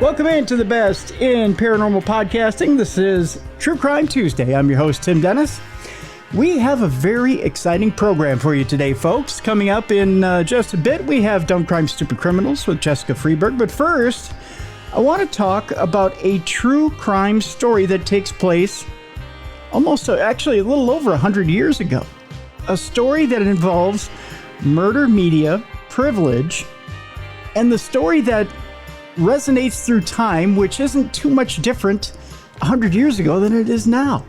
Welcome into the best in paranormal podcasting. This is True Crime Tuesday. I'm your host, Tim Dennis. We have a very exciting program for you today, folks. Coming up in just a bit, we have Dumb Crime, Stupid Criminals with Jessica Freeberg. But first, I want to talk about a true crime story that takes place actually a little over 100 years ago. A story that involves murder, media, privilege, and the story that resonates through time, which isn't too much different 100 years ago than it is now.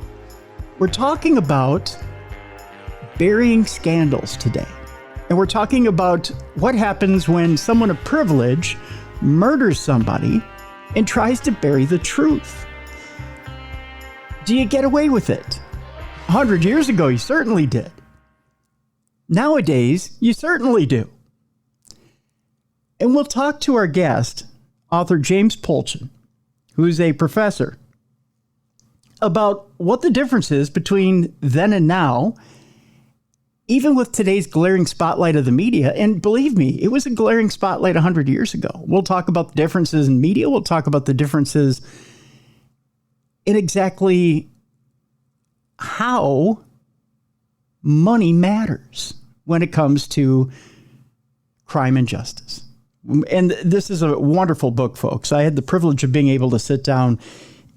We're talking about burying scandals today. And we're talking about what happens when someone of privilege murders somebody and tries to bury the truth. Do you get away with it? 100 years ago, you certainly did. Nowadays, you certainly do. And we'll talk to our guest, author James Polchin, who's a professor, about what the difference is between then and now, even with today's glaring spotlight of the media. And believe me, it was a glaring spotlight 100 years ago. We'll talk about the differences in media. We'll talk about the differences in exactly how money matters when it comes to crime and justice. And this is a wonderful book, folks. I had the privilege of being able to sit down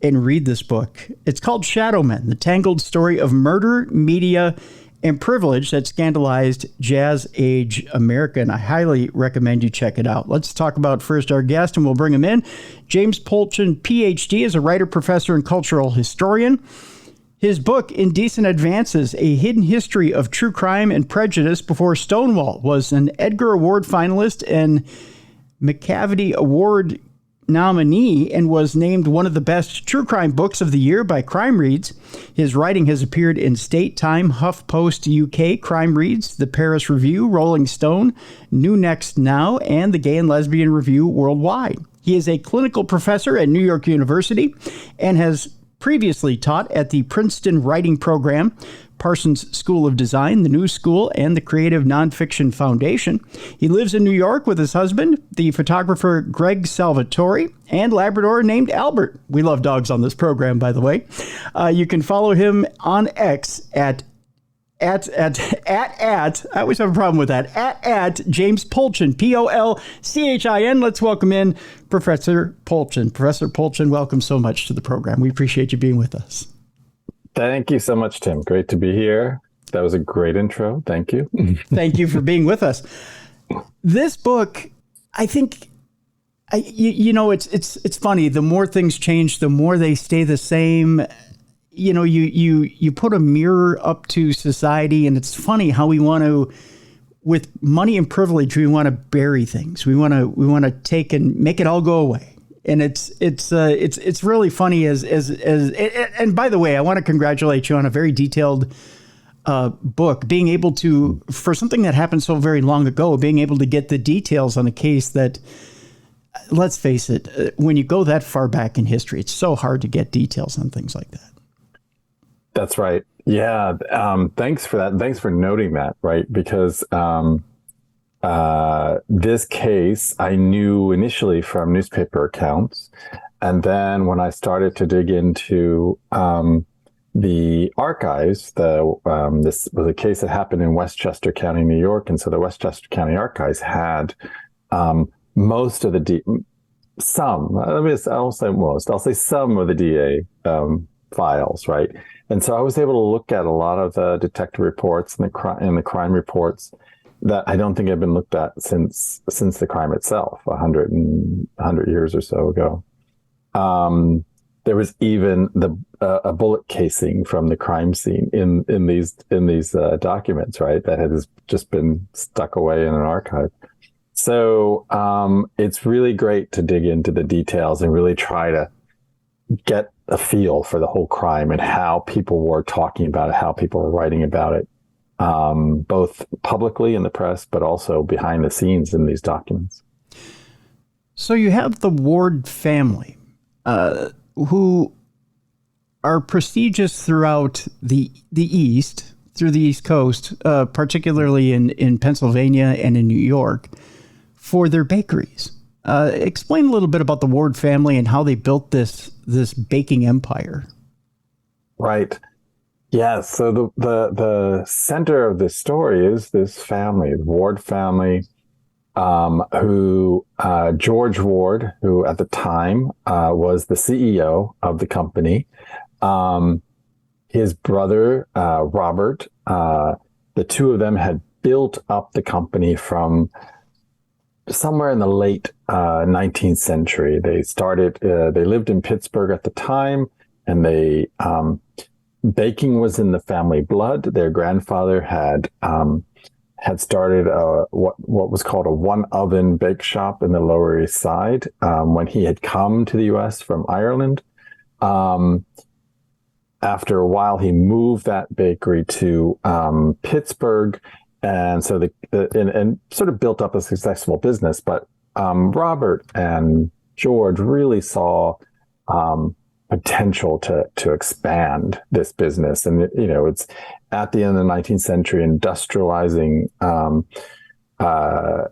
and read this book. It's called Shadow Men, the tangled story of murder, media, and privilege that scandalized Jazz Age America. And I highly recommend you check it out. Let's talk about first our guest, and we'll bring him in. James Polchin, PhD, is a writer, professor, and cultural historian. His book, Indecent Advances, A Hidden History of True Crime and Prejudice Before Stonewall, was an Edgar Award finalist and McCavity Award nominee and was named one of the best true crime books of the year by Crime Reads. His writing has appeared in State, Time, HuffPost UK, Crime Reads, The Paris Review, Rolling Stone, New Next Now, and the Gay and Lesbian Review worldwide. He is a clinical professor at New York University and has previously taught at the Princeton Writing Program, Parsons School of Design, the New School, and the Creative Nonfiction Foundation. He lives in New York with his husband, the photographer Greg Salvatore, and Labrador named Albert. We love dogs on this program, by the way. You can follow him on X at I always have a problem with that, at James Polchin, Polchin. Let's welcome in Professor Polchin. Professor Polchin, welcome so much to the program. We appreciate you being with us. Thank you so much, Tim. Great to be here. That was a great intro. Thank you. Thank you for being with us. This book, I think, it's funny. The more things change, the more they stay the same. You know, you put a mirror up to society, and it's funny how we want to, with money and privilege, we want to bury things. We want to take and make it all go away. And it's really funny and by the way, I want to congratulate you on a very detailed book, being able to, for something that happened so very long ago, being able to get the details on a case that, let's face it, when you go that far back in history, it's so hard to get details on things like that. That's right. Yeah. Thanks for that. Thanks for noting that, right? Because this case I knew initially from newspaper accounts. And then when I started to dig into the archives, this was a case that happened in Westchester County, New York. And so the Westchester County archives had most of the some of the DA files, right? And so I was able to look at a lot of the detective reports and the crime reports that I don't think have been looked at since the crime itself, 100 years or so ago. There was even a bullet casing from the crime scene in these documents, right? That has just been stuck away in an archive. So it's really great to dig into the details and really try to get a feel for the whole crime and how people were talking about it, how people were writing about it, both publicly in the press, but also behind the scenes in these documents. So you have the Ward family, who are prestigious throughout the East, through the East Coast, particularly in Pennsylvania and in New York, for their bakeries. Explain a little bit about the Ward family and how they built this baking empire. Right. Yeah. So the center of this story is this family, the Ward family, who George Ward, who at the time was the CEO of the company, his brother Robert, the two of them had built up the company from somewhere in the late 19th century. They started. They lived in Pittsburgh at the time, and they baking was in the family blood. Their grandfather had started what was called a one oven bake shop in the Lower East Side when he had come to the U.S. from Ireland. After a while, he moved that bakery to Pittsburgh, and so and sort of built up a successful business. But Robert and George really saw potential to expand this business, and it's at the end of the 19th century, industrializing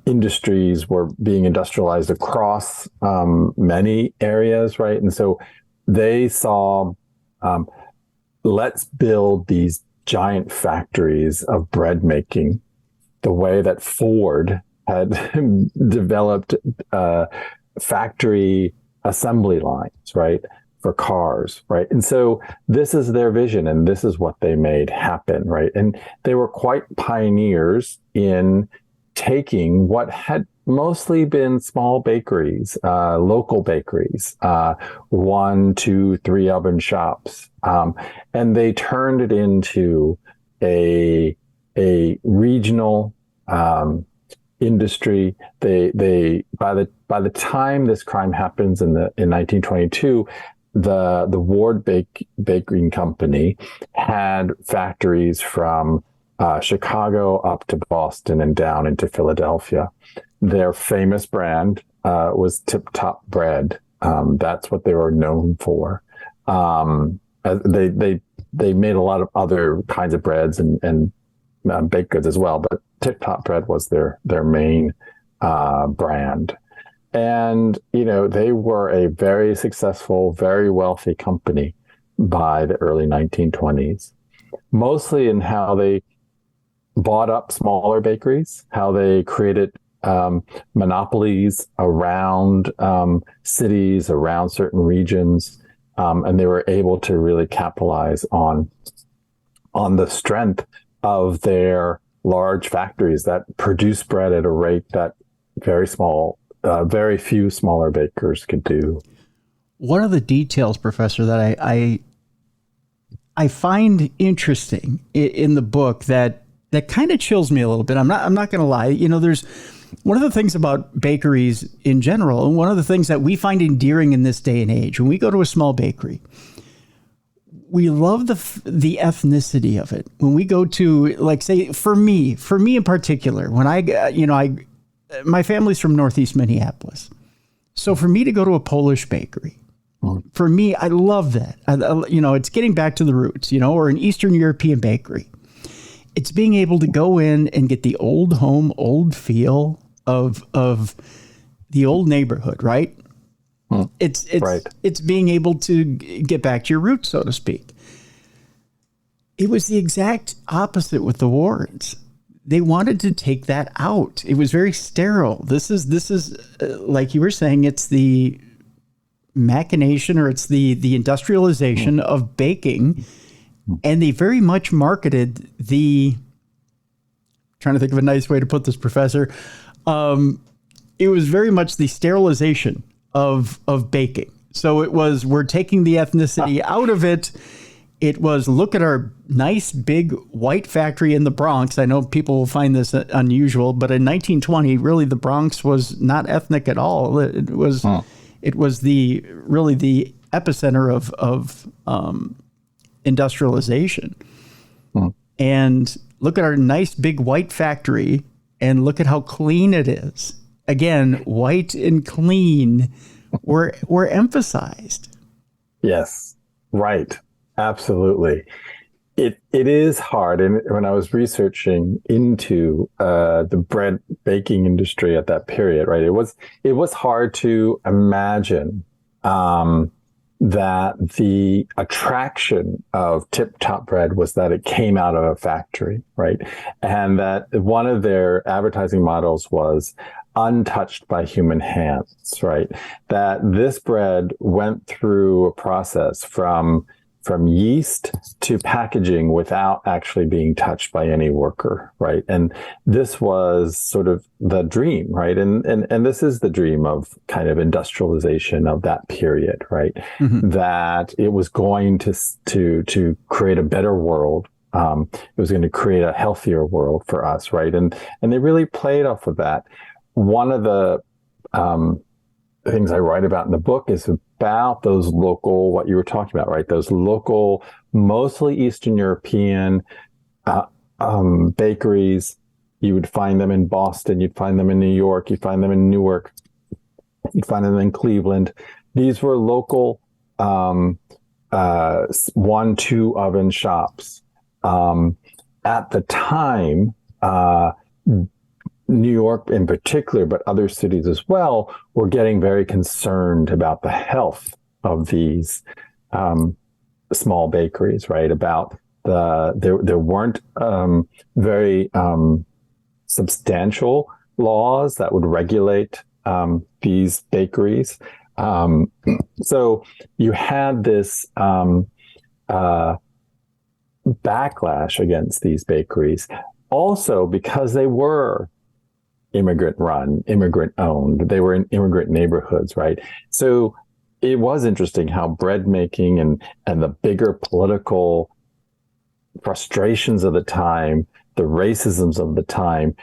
industries were being industrialized across many areas, right? And so they saw, let's build these giant factories of bread making, the way that Ford had developed factory assembly lines, right, for cars, right? And so this is their vision, and this is what they made happen, right? And they were quite pioneers in taking what had mostly been small bakeries, local bakeries, 1, 2, 3 oven shops, and they turned it into a regional industry. They by the time this crime happens in 1922, the Ward Baking Company had factories from Chicago up to Boston and down into Philadelphia. Their famous brand was Tip Top Bread. That's what they were known for. They made a lot of other kinds of breads and baked goods as well, but Tip Top Bread was their main brand. And they were a very successful, very wealthy company by the early 1920s, mostly in how they bought up smaller bakeries, how they created monopolies around cities, around certain regions, and they were able to really capitalize on the strength of their large factories that produce bread at a rate that very few smaller bakers could do. One of the details, Professor, that I find interesting in the book that kind of chills me a little bit. I'm not going to lie. There's one of the things about bakeries in general, and one of the things that we find endearing in this day and age, when we go to a small bakery, we love the ethnicity of it. When we go to, like, say, for me in particular, when my family's from Northeast Minneapolis. So for me to go to a Polish bakery, for me, I love that. It's getting back to the roots, or an Eastern European bakery. It's being able to go in and get the old home, old feel of the old neighborhood, right? It's right. It's being able to get back to your roots, so to speak. It was the exact opposite with the Wards. They wanted to take that out. It was very sterile. This is like you were saying, it's the machination, or it's the industrialization of baking. And they very much marketed trying to think of a nice way to put this, Professor. It was very much the sterilization of baking. So it was, we're taking the ethnicity out of it. It was, look at our nice big white factory in the Bronx. I know people will find this unusual, but in 1920, really the Bronx was not ethnic at all. It was the epicenter of industrialization. And look at our nice big white factory, and look at how clean it is. Again, white and clean were emphasized. Yes, right. Absolutely. it is hard. And when I was researching into the bread baking industry at that period, right, it was hard to imagine that the attraction of Tip Top Bread was that it came out of a factory, right? And that one of their advertising models was untouched by human hands, right? That this bread went through a process from yeast to packaging without actually being touched by any worker, right? And this was sort of the dream, right? And this is the dream of kind of industrialization of that period, right? Mm-hmm. That it was going to create a better world. It was going to create a healthier world for us, right? And they really played off of that. One of the things I write about in the book is about those local, what you were talking about, right? Those local, mostly Eastern European bakeries. You would find them in Boston, you'd find them in New York, you'd find them in Newark, you'd find them in Cleveland. These were local 1-2 oven shops. At the time, New York in particular, but other cities as well, were getting very concerned about the health of these small bakeries, right? About there weren't very substantial laws that would regulate these bakeries. So you had this backlash against these bakeries, also because they were immigrant run, immigrant owned. They were in immigrant neighborhoods, right? So it was interesting how bread making and the bigger political frustrations of the time, the racisms of the time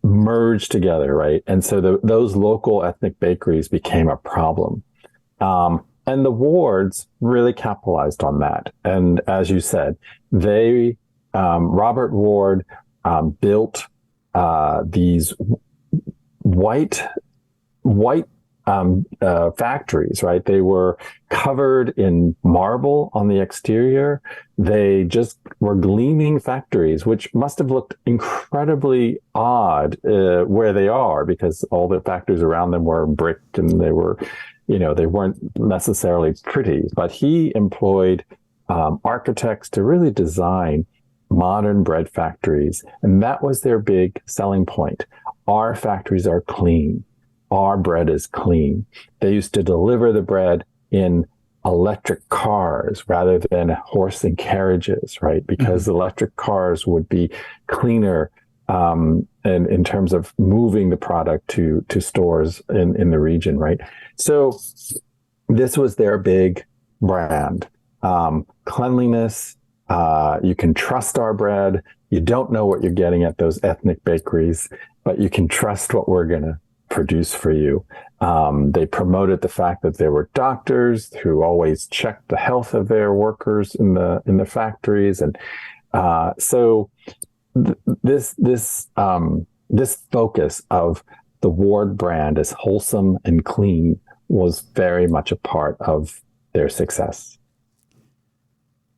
merged together, right? And so those local ethnic bakeries became a problem. And the Wards really capitalized on that. And as you said, Robert Ward built these white factories, right? They were covered in marble on the exterior. They just were gleaming factories, which must have looked incredibly odd where they are, because all the factories around them were bricked and they were, they weren't necessarily pretty. But he employed architects to really design modern bread factories. And that was their big selling point. Our factories are clean. Our bread is clean. They used to deliver the bread in electric cars rather than horse and carriages, right? Because electric cars would be cleaner and in terms of moving the product to stores in the region, right? So this was their big brand. Cleanliness. You can trust our bread. You don't know what you're getting at those ethnic bakeries, but you can trust what we're going to produce for you. They promoted the fact that there were doctors who always checked the health of their workers in the factories, and so this focus of the Ward brand as wholesome and clean was very much a part of their success.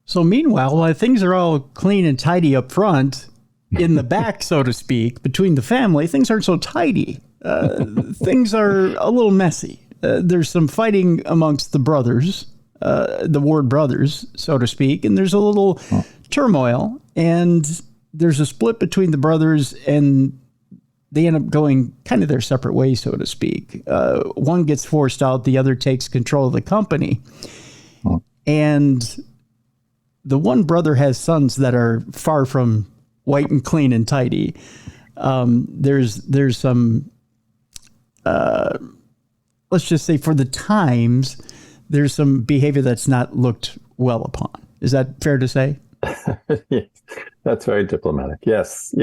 So meanwhile, while things are all clean and tidy up front, in the back, so to speak, between the family, things aren't so tidy. Things are a little messy. There's some fighting amongst the brothers, the Ward brothers, so to speak, and there's a little turmoil, and there's a split between the brothers, and they end up going kind of their separate ways, so to speak. One gets forced out, the other takes control of the company. And the one brother has sons that are far from white and clean and tidy. There's some, let's just say for the times, there's some behavior that's not looked well upon. Is that fair to say? Yes, that's very diplomatic. Yes,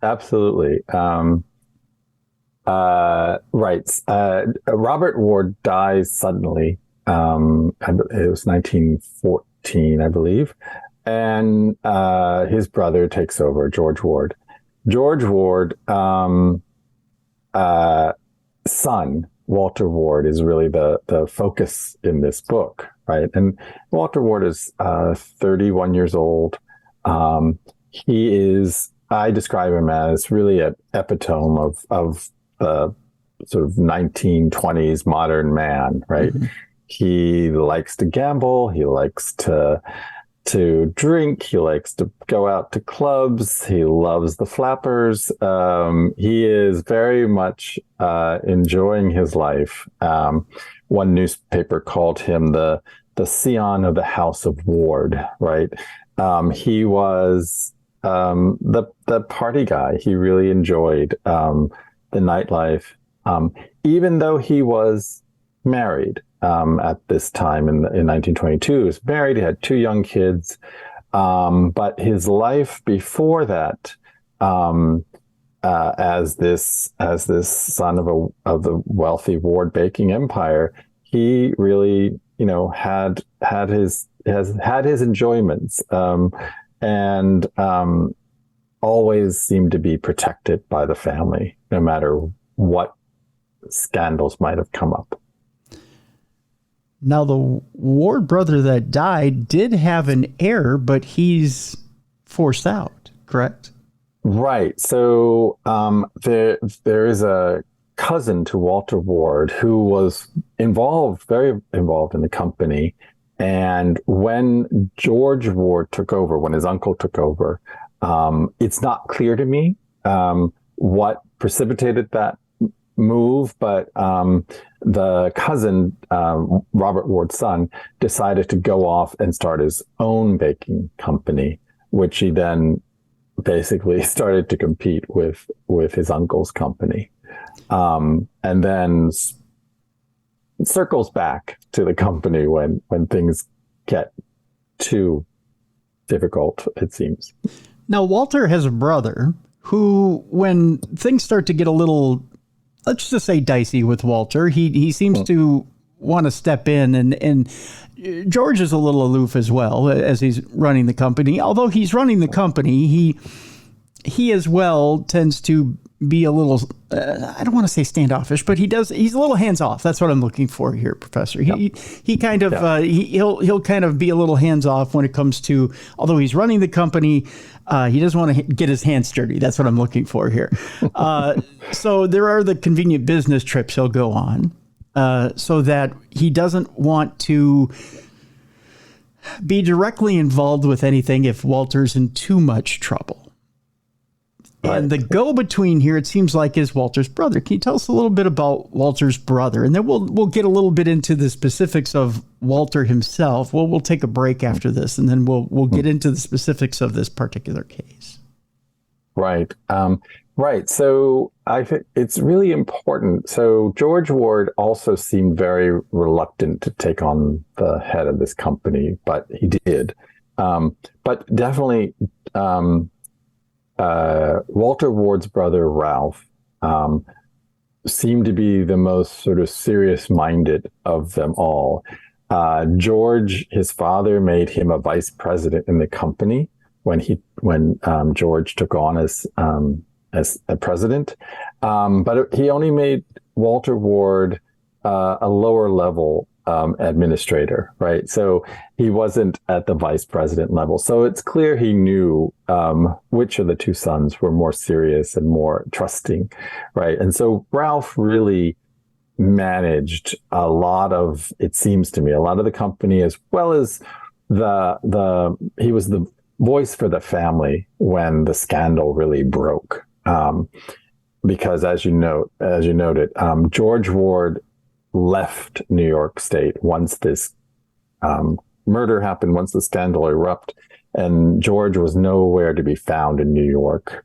absolutely. Right. Robert Ward dies suddenly. It was 1914, I believe. And his brother takes over, George Ward. George Ward, son, Walter Ward, is really the focus in this book, right? And Walter Ward is 31 years old. He is, I describe him as really an epitome of the sort of 1920s modern man, right? Mm-hmm. He likes to gamble. He likes to drink. He likes to go out to clubs. He loves the flappers. He is very much enjoying his life. One newspaper called him the scion of the House of Ward, right? He was the party guy. He really enjoyed the nightlife, even though he was married. At this time in 1922, he was married. He had 2 young kids, but his life before that, as this son of the wealthy Ward baking empire, he really, had his enjoyments, and always seemed to be protected by the family, no matter what scandals might have come up. Now, the Ward brother that died did have an heir, but he's forced out, correct? Right. So there is a cousin to Walter Ward who was very involved in the company. And when George Ward took over, when his uncle took over, it's not clear to me what precipitated that move, but the cousin, Robert Ward's son, decided to go off and start his own baking company, which he then basically started to compete with his uncle's company, and then circles back to the company when things get too difficult, it seems. Now, Walter has a brother who, when things start to get a little, let's just say, dicey with Walter, he seems to want to step in, and George is a little aloof as well as he's running the company. Although he's running the company, he as well tends to be a little, I don't want to say standoffish, but he's a little hands off. That's what I'm looking for here, Professor. He kind of, he'll kind of be a little hands off when it comes to, although he's running the company, he doesn't want to get his hands dirty. That's what I'm looking for here. So there are the convenient business trips he'll go on, so that he doesn't want to be directly involved with anything if Walter's in too much trouble. And the go-between here, it seems like, is Walter's brother. Can you tell us a little bit about Walter's brother? And then we'll get a little bit into the specifics of Walter himself. We'll take a break after this, and then we'll get into the specifics of this particular case. Right. Right. So I think it's really important. So George Ward also seemed very reluctant to take on the head of this company, but he did. But definitely... Walter Ward's brother, Ralph, seemed to be the most sort of serious-minded of them all. George, his father, made him a vice president in the company when George took on as a president. But he only made Walter Ward a lower level administrator, right? So he wasn't at the vice president level. So it's clear he knew which of the 2 sons were more serious and more trusting, right? And so Ralph really managed a lot of, it seems to me, a lot of the company, as well as he was the voice for the family when the scandal really broke. Because as you noted, George Ward left New York State once this murder happened, once the scandal erupted, and George was nowhere to be found in New York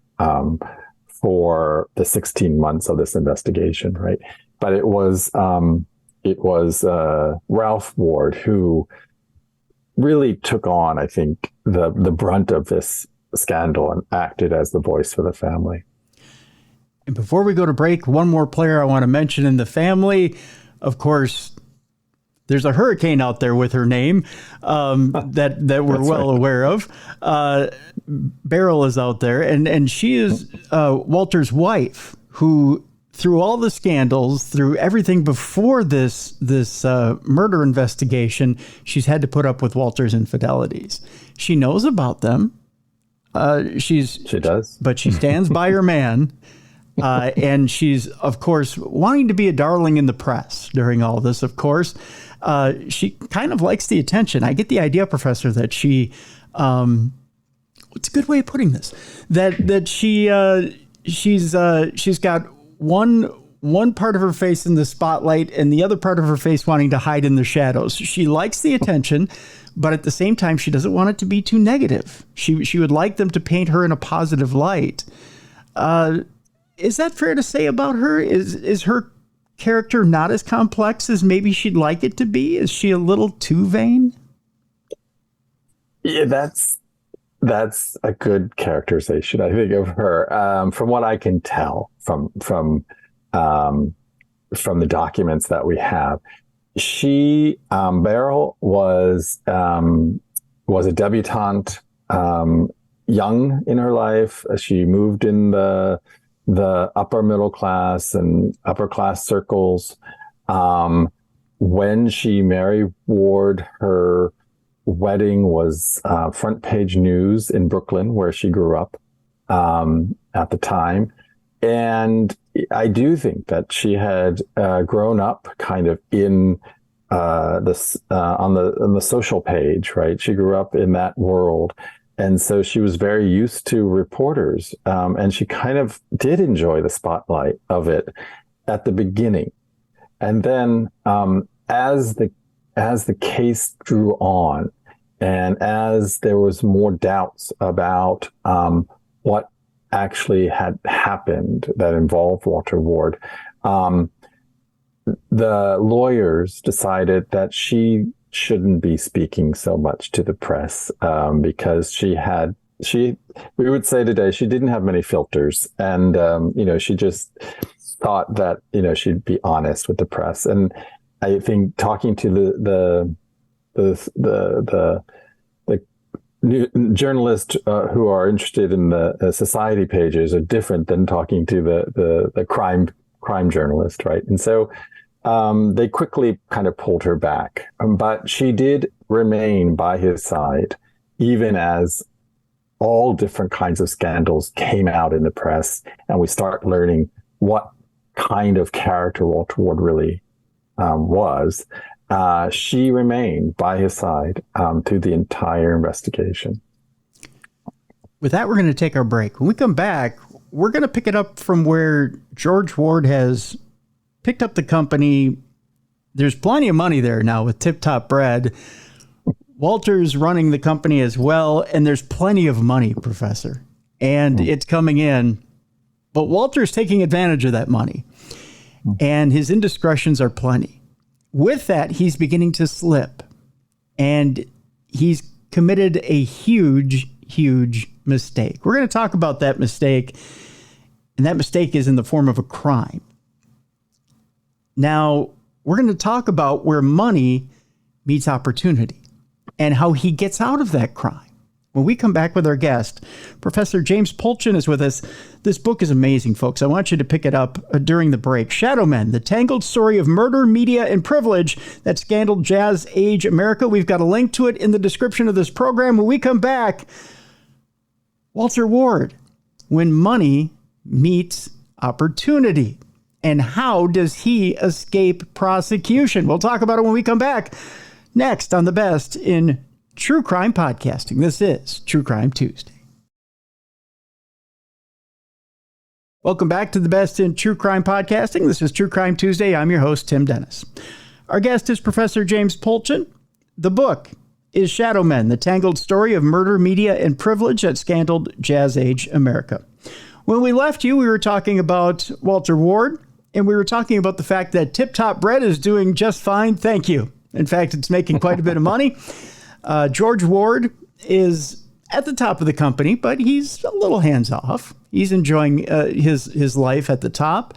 for the 16 months of this investigation, right? But it was Ralph Ward who really took on, I think, the brunt of this scandal and acted as the voice for the family. And before we go to break, one more player I want to mention in the family. Of course, there's a hurricane out there with her name that we're well aware of. Beryl is out there, and she is Walter's wife, who, through all the scandals, through everything before this murder investigation, she's had to put up with Walter's infidelities. She knows about them. She does. But she stands by her man. And she's, of course, wanting to be a darling in the press during all this, of course. She kind of likes the attention. I get the idea, Professor, that she, what's a good way of putting this? That she's got one part of her face in the spotlight and the other part of her face wanting to hide in the shadows. She likes the attention, but at the same time, she doesn't want it to be too negative. She would like them to paint her in a positive light. Is that fair to say about her? Is her character not as complex as maybe she'd like it to be? Is she a little too vain? Yeah, that's a good characterization, I think, of her. From what I can tell from the documents that we have, she Beryl was a debutante, young in her life. She moved in the upper middle class and upper class circles. When she married Ward, her wedding was front page news in Brooklyn, where she grew up at the time. And I do think that she had grown up kind of in on the social page, right? She grew up in that world. And so she was very used to reporters, and she kind of did enjoy the spotlight of it at the beginning. And then as the case drew on, and as there was more doubts about what actually had happened that involved Walter Ward, the lawyers decided that she shouldn't be speaking so much to the press, because we would say today, she didn't have many filters, and she just thought that she'd be honest with the press. And I think talking to the journalists who are interested in the society pages are different than talking to the crime journalist, right? And so they quickly kind of pulled her back, but she did remain by his side, even as all different kinds of scandals came out in the press, and we start learning what kind of character Walter Ward really was. She remained by his side through the entire investigation. With that, we're going to take our break. When we come back, we're going to pick it up from where George Ward has picked up the company. There's plenty of money there now with Tip Top Bread. Walter's running the company as well, and there's plenty of money, Professor, and it's coming in. But Walter's taking advantage of that money, and his indiscretions are plenty. With that, he's beginning to slip, and he's committed a huge, huge mistake. We're going to talk about that mistake, and that mistake is in the form of a crime. Now, we're going to talk about where money meets opportunity and how he gets out of that crime. When we come back with our guest, Professor James Polchin is with us. This book is amazing, folks. I want you to pick it up during the break. Shadow Men, the tangled story of murder, media, and privilege that scandaled Jazz Age America. We've got a link to it in the description of this program. When we come back, Walter Ward, when money meets opportunity. And how does he escape prosecution? We'll talk about it when we come back. Next on the best in true crime podcasting. This is True Crime Tuesday. Welcome back to the best in true crime podcasting. This is True Crime Tuesday. I'm your host, Tim Dennis. Our guest is Professor James Polchin. The book is Shadow Men, the tangled story of murder, media, and privilege that scandaled Jazz Age America. When we left you, we were talking about Walter Ward, and we were talking about the fact that Tip Top Bread is doing just fine. Thank you. In fact, it's making quite a bit of money. George Ward is at the top of the company, but he's a little hands off. He's enjoying his life at the top.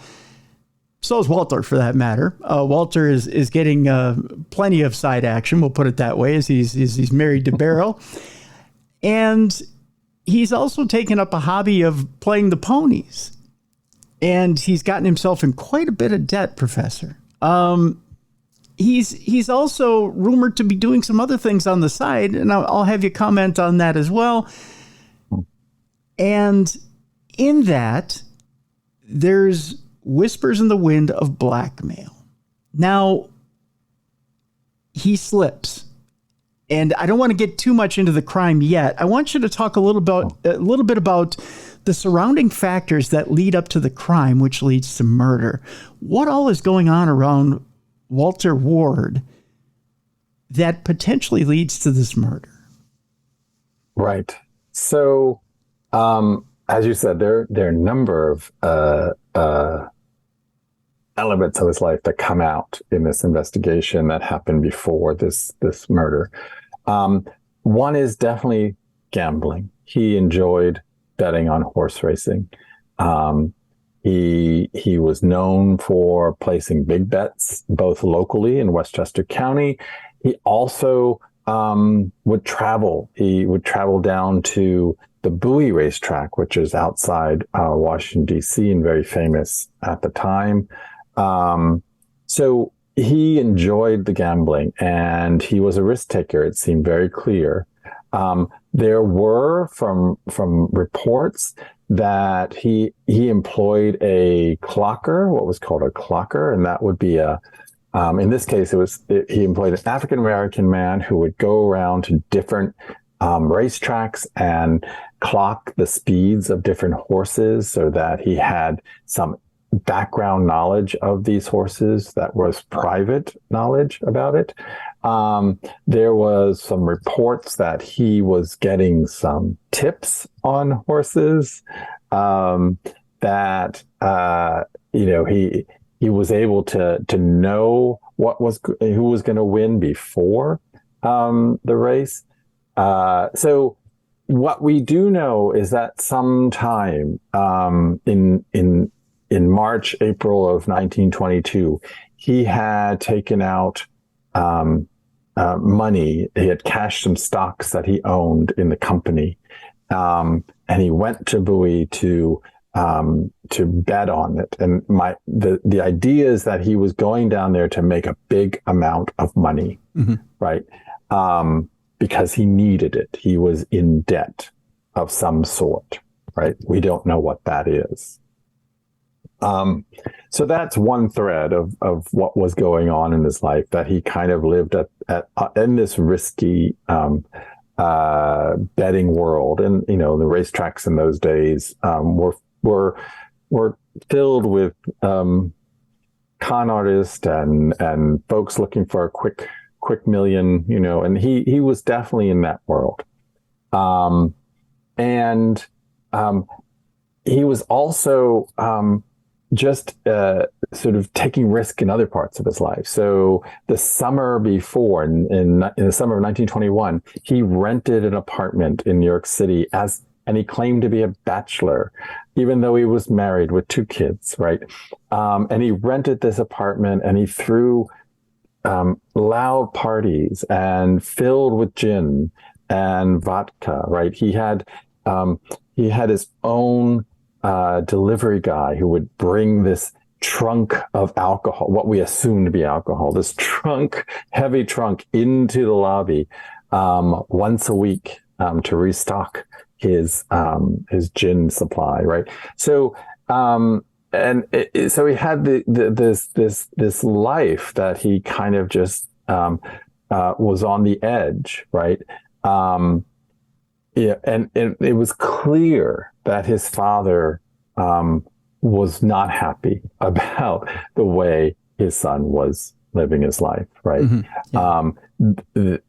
So is Walter, for that matter. Walter is getting plenty of side action, we'll put it that way, as he's married to Beryl. And he's also taken up a hobby of playing the ponies. And he's gotten himself in quite a bit of debt, Professor. He's also rumored to be doing some other things on the side, and I'll have you comment on that as well. And in that, there's whispers in the wind of blackmail. Now, he slips. And I don't want to get too much into the crime yet. I want you to talk a little bit about the surrounding factors that lead up to the crime, which leads to murder. What all is going on around Walter Ward that potentially leads to this murder? Right. So, as you said, there are a number of elements of his life that come out in this investigation that happened before this murder. One is definitely gambling. He enjoyed betting on horse racing. He was known for placing big bets, both locally in Westchester County. He also would travel. He would travel down to the Bowie racetrack, which is outside Washington, D.C., and very famous at the time. So he enjoyed the gambling, and he was a risk taker. It seemed very clear. There were from reports that he employed a clocker, what was called a clocker, and that would be in this case, he employed an African American man who would go around to different racetracks and clock the speeds of different horses so that he had some background knowledge of these horses that was private knowledge about it. There was some reports that he was getting some tips on horses, that he was able to know who was going to win before the race. So what we do know is that sometime in March, April of 1922, he had taken out money. He had cashed some stocks that he owned in the company, and he went to Bowie to bet on it. And the idea is that he was going down there to make a big amount of money, right? Because he needed it. He was in debt of some sort, right? We don't know what that is. So that's one thread of what was going on in his life, that he kind of lived in this risky betting world. And, the racetracks in those days were filled with con artists and folks looking for a quick million, and he was definitely in that world. And he was also just sort of taking risk in other parts of his life. So the summer before, in the summer of 1921, he rented an apartment in New York City and he claimed to be a bachelor, even though he was married with 2 kids, right? And he rented this apartment and he threw loud parties and filled with gin and vodka, right? He had his own delivery guy who would bring this trunk of alcohol, what we assume to be alcohol, this heavy trunk into the lobby once a week to restock his gin supply, right? So so he had this life that he kind of just was on the edge, right? And it was clear that his father was not happy about the way his son was living his life, right? Yeah.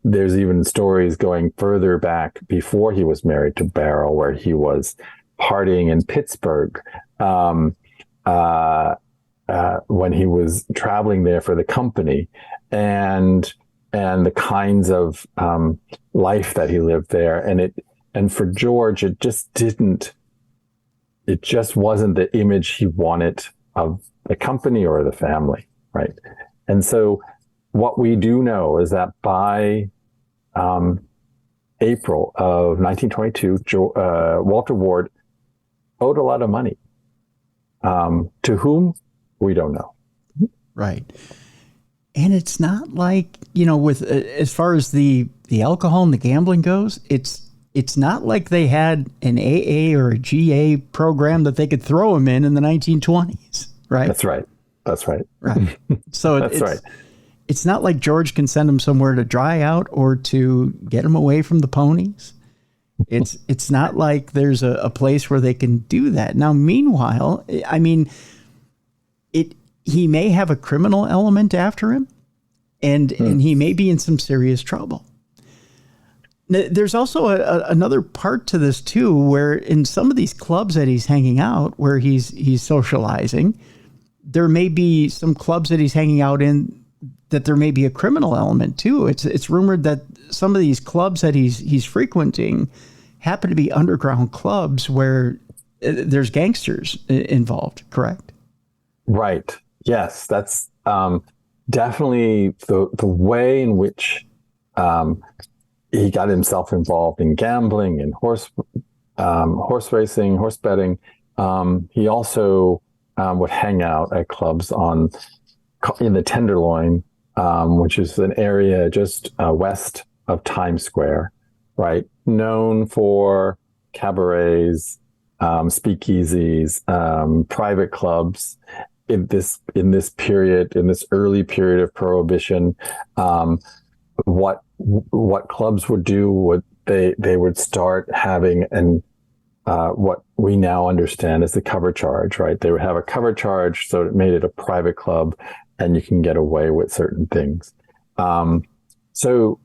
There's even stories going further back before he was married to Beryl, where he was partying in Pittsburgh when he was traveling there for the company, and the kinds of life that he lived there, and for George, it just wasn't the image he wanted of the company or the family, right? And so what we do know is that by April of 1922, Walter Ward owed a lot of money. To whom? We don't know. Right. And it's not like, with as far as the alcohol and the gambling goes, it's it's not like they had an AA or a GA program that they could throw him in the 1920s, right? That's right. That's right. Right. So it's not like George can send him somewhere to dry out or to get him away from the ponies. It's not like there's a place where they can do that. Now, meanwhile, I mean, he may have a criminal element after him, and he may be in some serious trouble. There's also another part to this too, where in some of these clubs that he's hanging out, where he's socializing, there may be some clubs that he's hanging out in that there may be a criminal element too. It's rumored that some of these clubs that he's frequenting happen to be underground clubs where there's gangsters involved. Correct? Right. Yes, that's definitely the way in which he got himself involved in gambling and horse racing, horse betting. He also would hang out at clubs in the Tenderloin, which is an area just west of Times Square, right? Known for cabarets, speakeasies, private clubs. In this early period of Prohibition, what clubs would do they would start having what we now understand as the cover charge, right? They would have a cover charge, so it made it a private club, and you can get away with certain things. So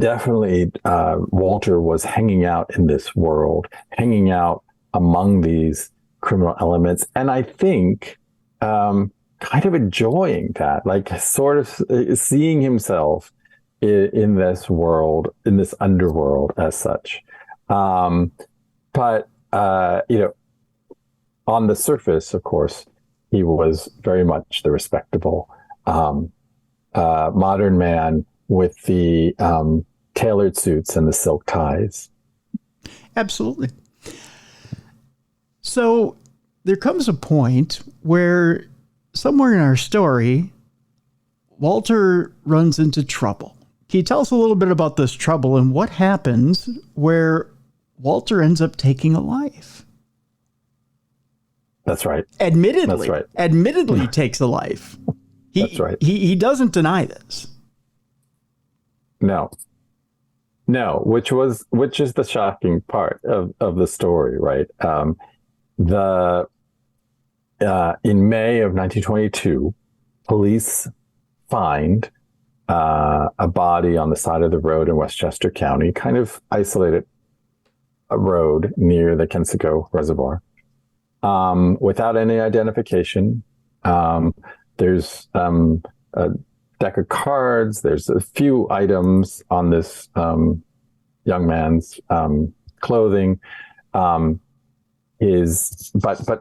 definitely, Walter was hanging out in this world, hanging out among these criminal elements, and I think kind of enjoying that, like sort of seeing himself in this world, in this underworld as such. But on the surface, of course, he was very much the respectable modern man with the tailored suits and the silk ties. Absolutely. So there comes a point where somewhere in our story, Walter runs into trouble. Can you tell us a little bit about this trouble and what happens where Walter ends up taking a life? That's right. Admittedly, That's right. Admittedly takes a life. That's right. He doesn't deny this. No, which is the shocking part of the story, right? In May of 1922, police find a body on the side of the road in Westchester County, kind of isolated a road near the Kensico Reservoir, without any identification. There's a deck of cards. There's a few items on this young man's clothing. But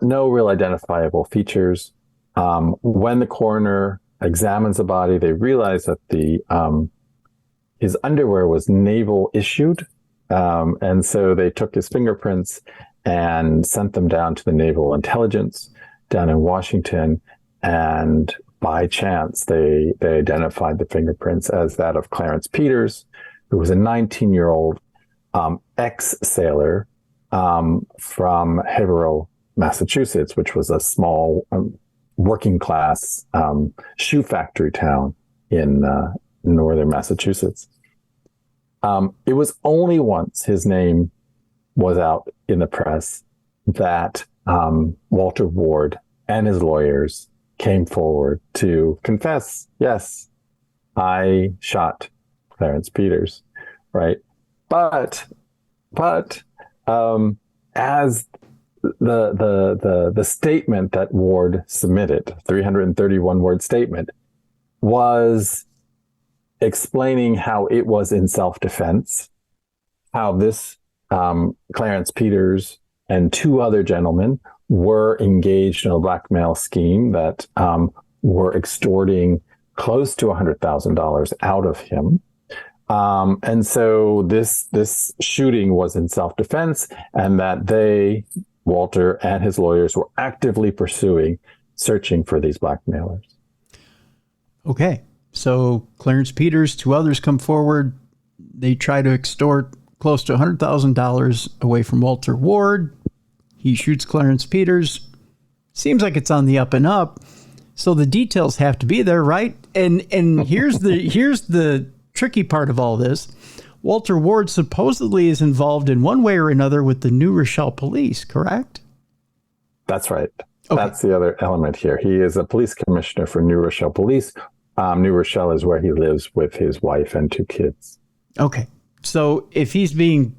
no real identifiable features. When the coroner examines the body, they realize that his underwear was naval issued, and so they took his fingerprints and sent them down to the Naval Intelligence down in Washington, and by chance they identified the fingerprints as that of Clarence Peters, who was a 19-year-old ex-sailor from Haverhill, Massachusetts, which was a small working class shoe factory town in northern Massachusetts. It was only once his name was out in the press that Walter Ward and his lawyers came forward to confess, yes, I shot Clarence Peters, right? But as the statement that Ward submitted, 331 word statement, was explaining how it was in self-defense, how this Clarence Peters and two other gentlemen were engaged in a blackmail scheme that were extorting close to $100,000 out of him. And so this shooting was in self-defense, and that Walter and his lawyers, were actively searching for these blackmailers. Okay. So Clarence Peters, two others come forward. They try to extort close to $100,000 away from Walter Ward. He shoots Clarence Peters. Seems like it's on the up and up. So the details have to be there, right? And here's the tricky part of all this. Walter Ward supposedly is involved in one way or another with the New Rochelle police, correct? That's right. Okay. That's the other element here. He is a police commissioner for New Rochelle Police. New Rochelle is where he lives with his wife and 2 kids. Okay. So if he's being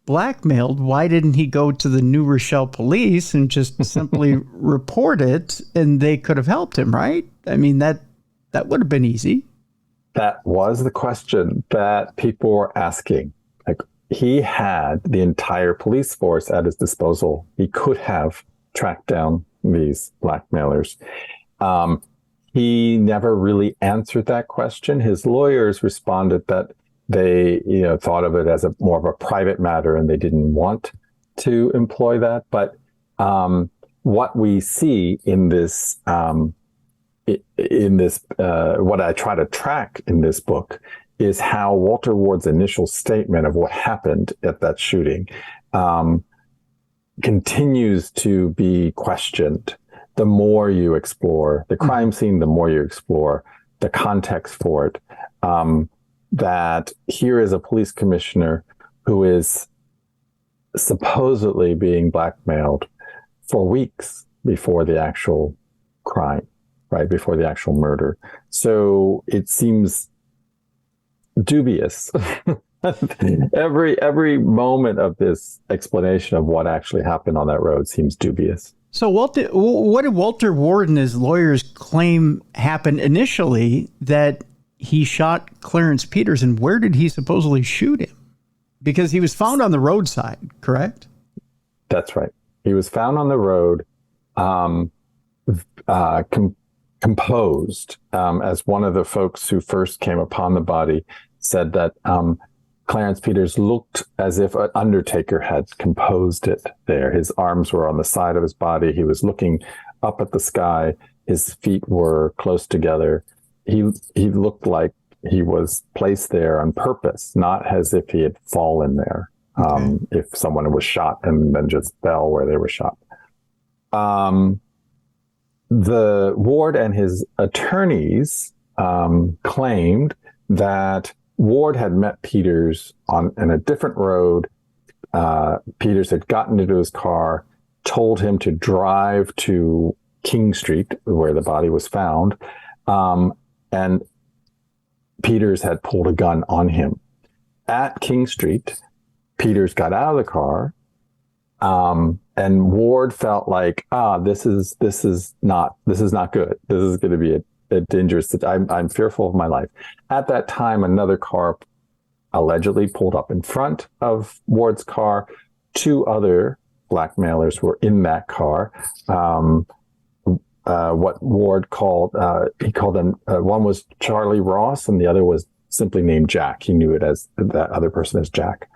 blackmailed, why didn't he go to the New Rochelle police and just simply report it, and they could have helped him, right? I mean, that would have been easy. That was the question that people were asking. Like, he had the entire police force at his disposal. He could have tracked down these blackmailers. He never really answered that question. His lawyers responded that they, thought of it as more of a private matter, and they didn't want to employ that. But what we see in this, what I try to track in this book is how Walter Ward's initial statement of what happened at that shooting continues to be questioned. The more you explore the crime scene, the more you explore the context for it. That here is a police commissioner who is supposedly being blackmailed for weeks before the actual crime, right? Before the actual murder. So it seems dubious. Every moment of this explanation of what actually happened on that road seems dubious. So what did Walter Ward and his lawyers claim happened initially, that he shot Clarence Peters, and where did he supposedly shoot him? Because he was found on the roadside, correct? That's right. He was found on the road, composed, as one of the folks who first came upon the body said that Clarence Peters looked as if an undertaker had composed it there. His arms were on the side of his body. He was looking up at the sky. His feet were close together. He looked like he was placed there on purpose, not as if he had fallen there. Okay. If someone was shot and then just fell where they were shot. The Ward and his attorneys claimed that Ward had met Peters in a different road. Peters had gotten into his car, told him to drive to King Street, where the body was found, and Peters had pulled a gun on him. At King Street, Peters got out of the car, and Ward felt like, this is not good. This is going to be a dangerous. I'm fearful of my life. At that time, another car allegedly pulled up in front of Ward's car. 2 other blackmailers were in that car. What Ward called, he called them, one was Charlie Ross and the other was simply named Jack. He knew it as that other person as Jack.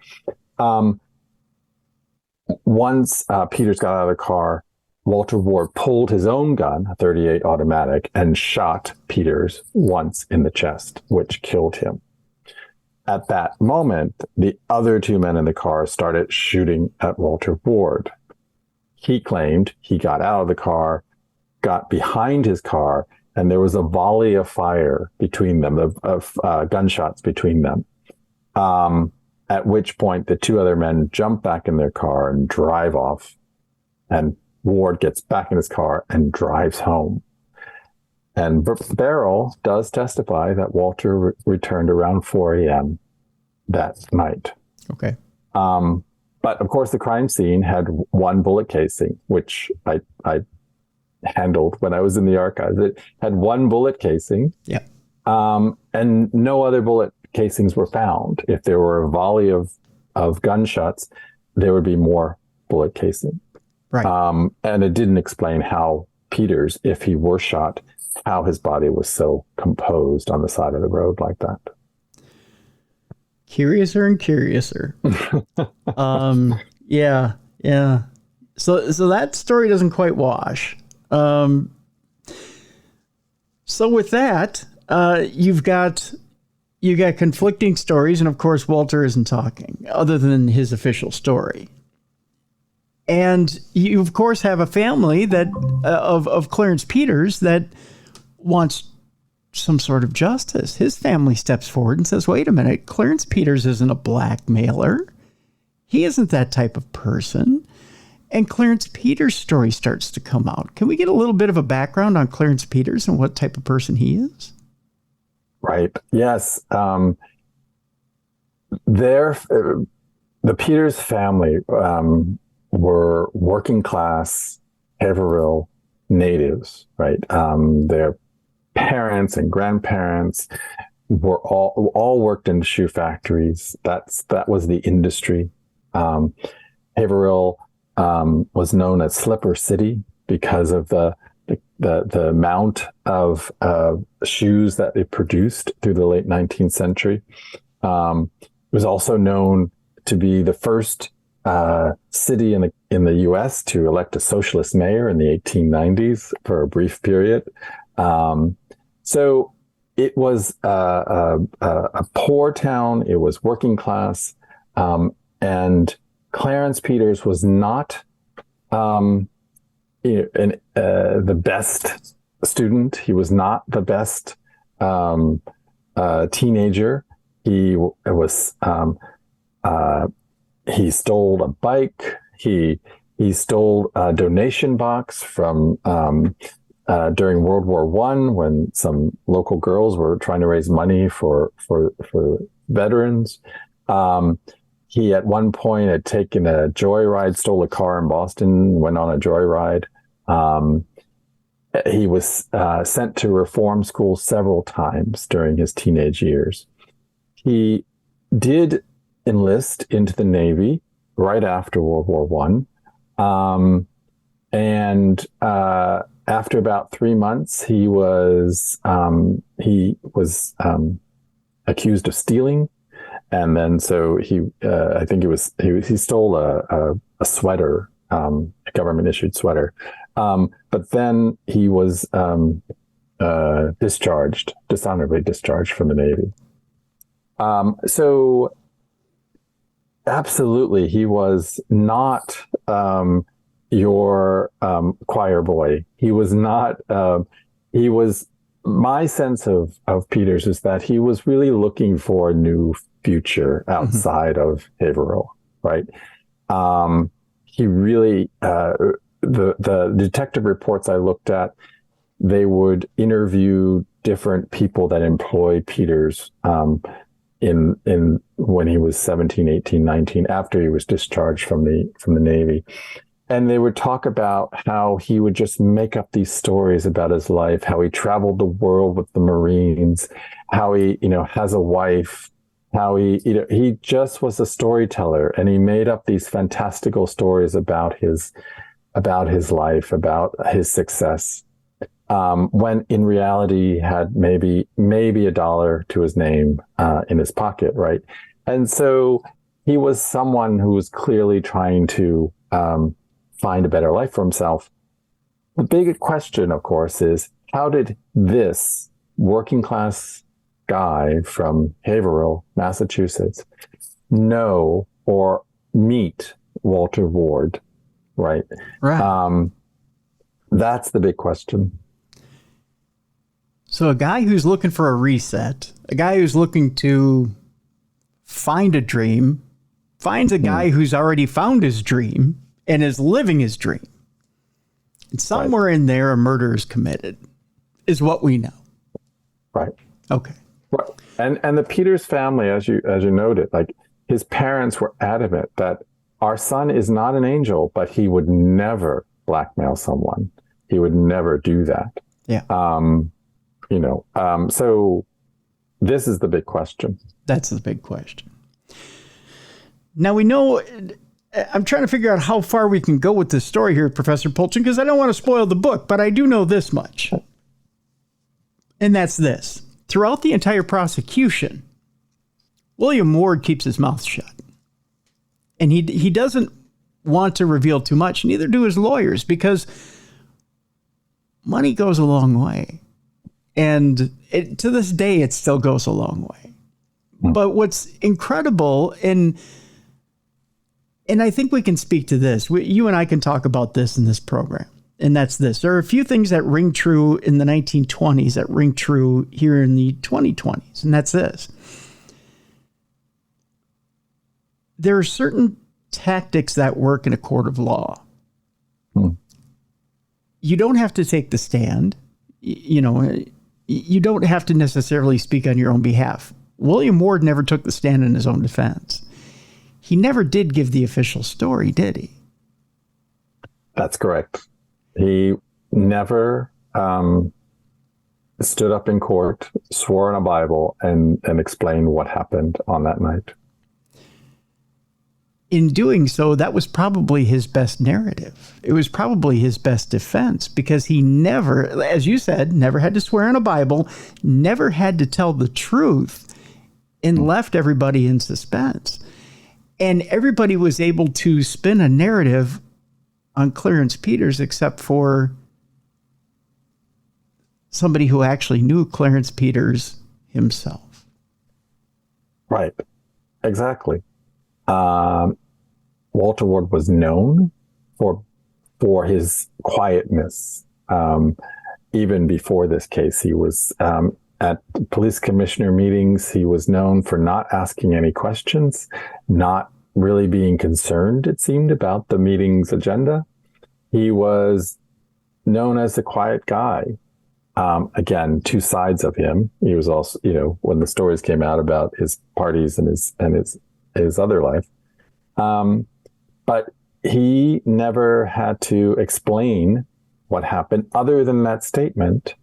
Once Peters got out of the car, Walter Ward pulled his own gun, a .38 automatic, and shot Peters once in the chest, which killed him. At that moment, the other 2 men in the car started shooting at Walter Ward. He claimed he got out of the car, got behind his car, and there was a volley of fire between them, of gunshots between them. At which point the 2 other men jump back in their car and drive off, and Ward gets back in his car and drives home. And Beryl does testify that Walter returned around 4 a.m. that night. Okay. But of course, the crime scene had 1 bullet casing, which I handled when I was in the archives. It had 1 bullet casing. Yeah. And no other bullet casings were found. If there were a volley of gunshots, there would be more bullet casing. Right. And it didn't explain how Peters, if he were shot, how his body was so composed on the side of the road like that. Curiouser and curiouser. Yeah. So that story doesn't quite wash. So with that, you've got you got conflicting stories, and of course, Walter isn't talking, other than his official story. And you, of course, have a family that of Clarence Peters that wants some sort of justice. His family steps forward and says, wait a minute, Clarence Peters isn't a blackmailer. He isn't that type of person. And Clarence Peters' story starts to come out. Can we get a little bit of a background on Clarence Peters and what type of person he is? Right. Yes. The Peters family were working class Haverhill natives, right? Their parents and grandparents were all worked in shoe factories. That was the industry. Haverhill was known as Slipper City because of the amount of shoes that it produced through the late 19th century. It was also known to be the first city in the U.S. to elect a socialist mayor in the 1890s for a brief period. So it was a poor town. It was working class, and Clarence Peters was not the best student. He was not the best teenager. He was he stole a bike. He stole a donation box from during World War I when some local girls were trying to raise money for veterans. He at one point had taken a joyride, stole a car in Boston, went on a joyride. He was sent to reform school several times during his teenage years. He did enlist into the Navy right after World War I. And after about 3 months, he was accused of stealing. And then so I think he stole a sweater, a government issued sweater. But then he was dishonorably discharged from the Navy. So absolutely, he was not your choir boy. He was not. He was. My sense of Peters is that he was really looking for a new future outside of Haverhill, right? He really, the detective reports I looked at, they would interview different people that employed Peters in when he was 17, 18, 19, after he was discharged from the Navy. And they would talk about how he would just make up these stories about his life, how he traveled the world with the Marines, how he, has a wife, how he just was a storyteller, and he made up these fantastical stories about his life, about his success. When in reality he had maybe $1 to his name in his pocket, right? And so he was someone who was clearly trying to find a better life for himself. The big question, of course, is how did this working class guy from Haverhill, Massachusetts, know or meet Walter Ward, right? Right. That's the big question. So a guy who's looking for a reset, a guy who's looking to find a dream, finds a guy who's already found his dream and is living his dream. And somewhere in there, a murder is committed, is what we know. Right. Okay. Right. And the Peters family, as you noted, like his parents were adamant that our son is not an angel, but he would never blackmail someone. He would never do that. Yeah. So this is the big question. That's the big question. Now we know, I'm trying to figure out how far we can go with this story here, Professor Polchin, because I don't want to spoil the book, but I do know this much. And that's this. Throughout the entire prosecution, William Ward keeps his mouth shut. And he doesn't want to reveal too much, neither do his lawyers, because money goes a long way. And to this day, it still goes a long way. But what's incredible, and I think we can speak to this, you and I can talk about this in this program, and that's this. There are a few things that ring true in the 1920s that ring true here in the 2020s, and that's this. There are certain tactics that work in a court of law. You don't have to take the stand. You don't have to necessarily speak on your own behalf. William Ward never took the stand in his own defense. He never did give the official story, did he? That's correct. He never stood up in court, swore on a Bible, and explained what happened on that night. In doing so, that was probably his best narrative. It was probably his best defense, because he never, as you said, never had to swear on a Bible, never had to tell the truth, and left everybody in suspense. And everybody was able to spin a narrative on Clarence Peters, except for somebody who actually knew Clarence Peters himself. Right. Exactly. Walter Ward was known for his quietness. Even before this case, he was at police commissioner meetings. He was known for not asking any questions, not really being concerned, it seemed, about the meeting's agenda. He was known as the quiet guy. Again, two sides of him. He was also, when the stories came out about his parties and his other life. But he never had to explain what happened other than that statement,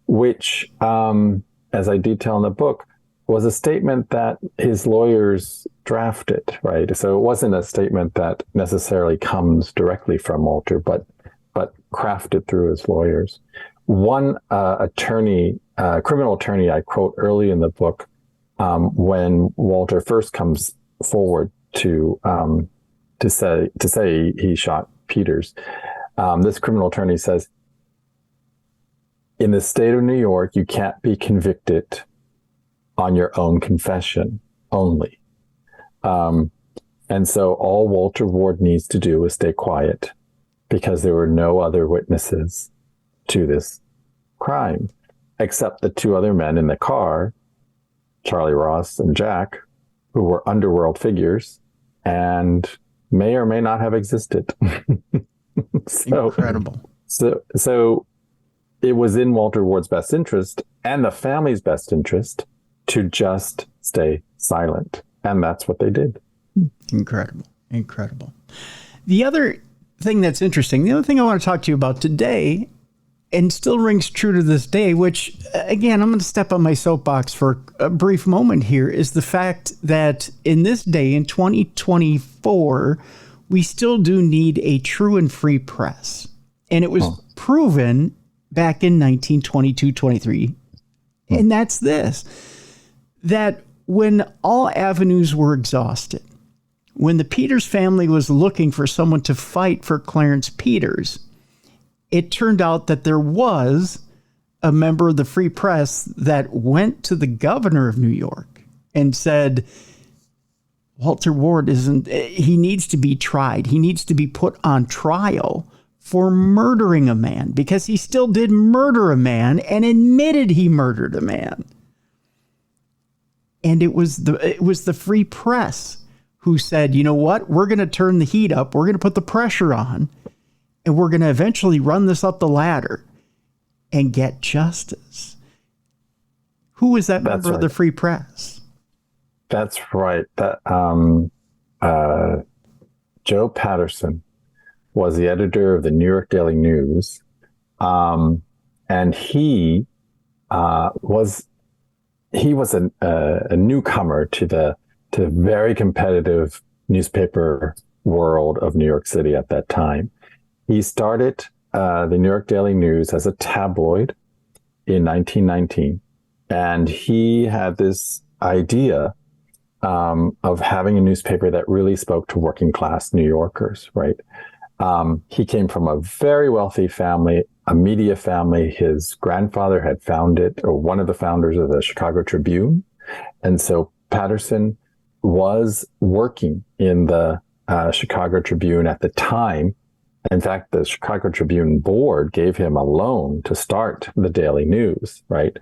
which, as I detail in the book, was a statement that his lawyers drafted, right? So it wasn't a statement that necessarily comes directly from Walter, but crafted through his lawyers. One criminal attorney I quote early in the book, when Walter first comes forward to say he shot Peters. This criminal attorney says, in the state of New York, you can't be convicted on your own confession only. And so all Walter Ward needs to do is stay quiet, because there were no other witnesses to this crime, except the two other men in the car, Charlie Ross and Jack, who were underworld figures and may or may not have existed. Incredible. So it was in Walter Ward's best interest and the family's best interest to just stay silent. And that's what they did. Incredible. The other thing that's interesting, the other thing I want to talk to you about today, and still rings true to this day, which, again, I'm going to step on my soapbox for a brief moment here, is the fact that in this day, in 2024, we still do need a true and free press. And it was proven back in 1922-23. And that's this, that when all avenues were exhausted, when the Peters family was looking for someone to fight for Clarence Peters, it turned out that there was a member of the Free Press that went to the governor of New York and said, Walter Ward he needs to be tried. He needs to be put on trial for murdering a man, because he still did murder a man and admitted he murdered a man. And it was the Free Press who said, you know what, we're going to turn the heat up. We're going to put the pressure on. And we're going to eventually run this up the ladder and get justice. Who was that member of the Free Press? That's right. That Joe Patterson was the editor of the New York Daily News, and he was a newcomer to the very competitive newspaper world of New York City at that time. He started the New York Daily News as a tabloid in 1919, and he had this idea of having a newspaper that really spoke to working class New Yorkers, right? He came from a very wealthy family, a media family. His grandfather had founded, or one of the founders of the Chicago Tribune. And so Patterson was working in the Chicago Tribune at the time. In fact, the Chicago Tribune board gave him a loan to start the Daily News, right?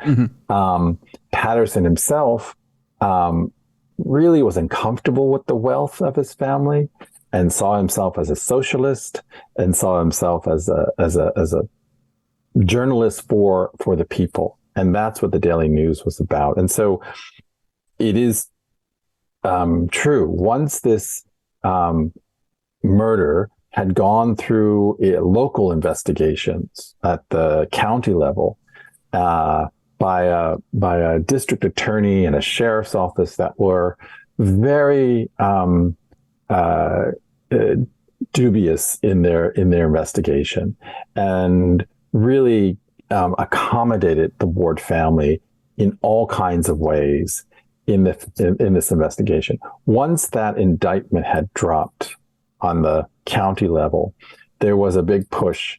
Patterson himself really was uncomfortable with the wealth of his family and saw himself as a socialist and saw himself as a journalist for the people. And that's what the Daily News was about. And so it is true. Once this murder had gone through local investigations at the county level by a district attorney and a sheriff's office that were very dubious in their investigation, and really accommodated the Ward family in all kinds of ways in this investigation. Once that indictment had dropped on the county level, there was a big push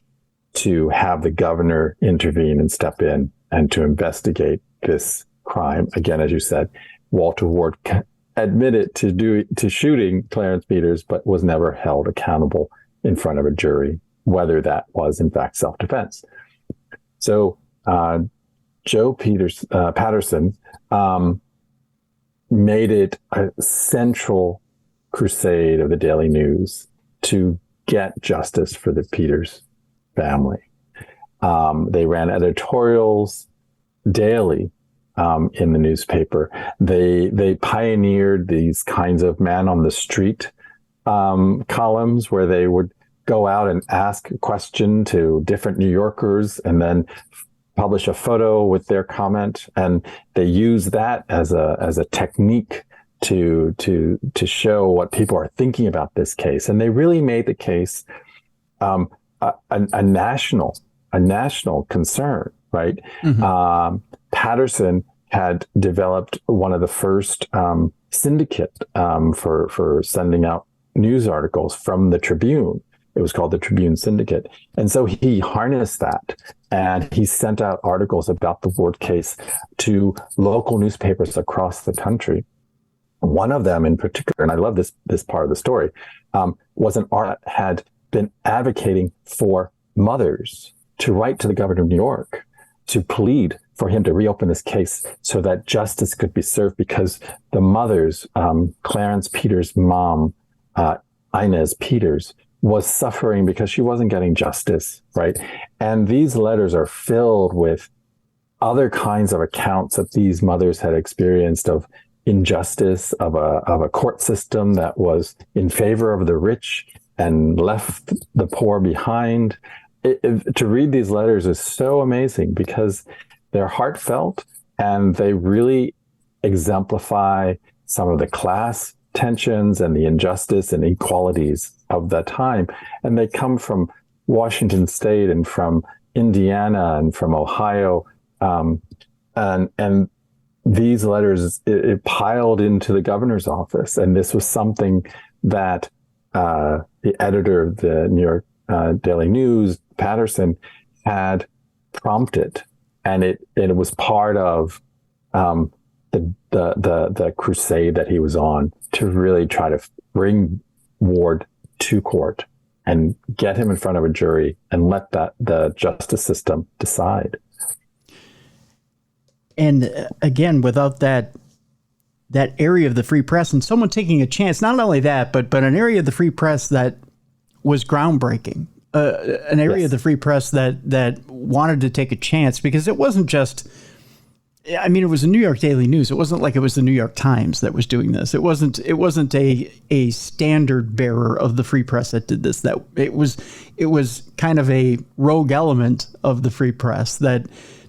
to have the governor intervene and step in and to investigate this crime. Again, as you said, Walter Ward admitted to shooting Clarence Peters, but was never held accountable in front of a jury, whether that was in fact self-defense. So Joe Patterson made it a central crusade of the Daily News to get justice for the Peters family. They ran editorials daily in the newspaper. They pioneered these kinds of man on the street columns where they would go out and ask a question to different New Yorkers and then publish a photo with their comment. And they use that as a technique to show what people are thinking about this case. And they really made the case a national concern, right? Patterson had developed one of the first syndicate for sending out news articles from the Tribune. It was called the Tribune Syndicate. And so he harnessed that and he sent out articles about the Ward case to local newspapers across the country. One of them in particular, and I love this part of the story, was an article that had been advocating for mothers to write to the governor of New York to plead for him to reopen this case so that justice could be served, because the mothers, Clarence Peters' mom, Inez Peters, was suffering because she wasn't getting justice, right? And these letters are filled with other kinds of accounts that these mothers had experienced of injustice, of a court system that was in favor of the rich and left the poor behind. To read these letters is so amazing because they're heartfelt and they really exemplify some of the class tensions and the injustice and inequalities of that time. And they come from Washington State and from Indiana and from Ohio. And these letters, it piled into the governor's office. And this was something that the editor of the New York Daily News, Patterson, had prompted. And it was part of the crusade that he was on to really try to bring Ward to court and get him in front of a jury and let the justice system decide. And again, without that area of the free press and someone taking a chance, not only that, but an area of the free press that was groundbreaking, an area of the free press that wanted to take a chance, because it wasn't just, I mean, it was the New York Daily News. It wasn't like it was the New York Times that was doing this. It wasn't a standard bearer of the free press that did this. That it was kind of a rogue element of the free press that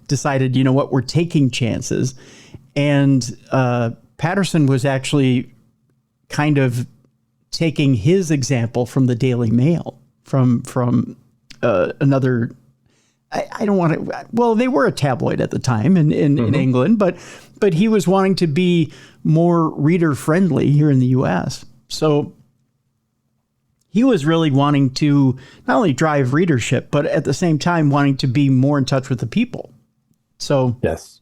decided, you know what, we're taking chances. And Patterson was actually kind of taking his example from the Daily Mail, from another. I don't want to. Well, they were a tabloid at the time in England, but he was wanting to be more reader friendly here in the U.S. So he was really wanting to not only drive readership, but at the same time wanting to be more in touch with the people. So yes,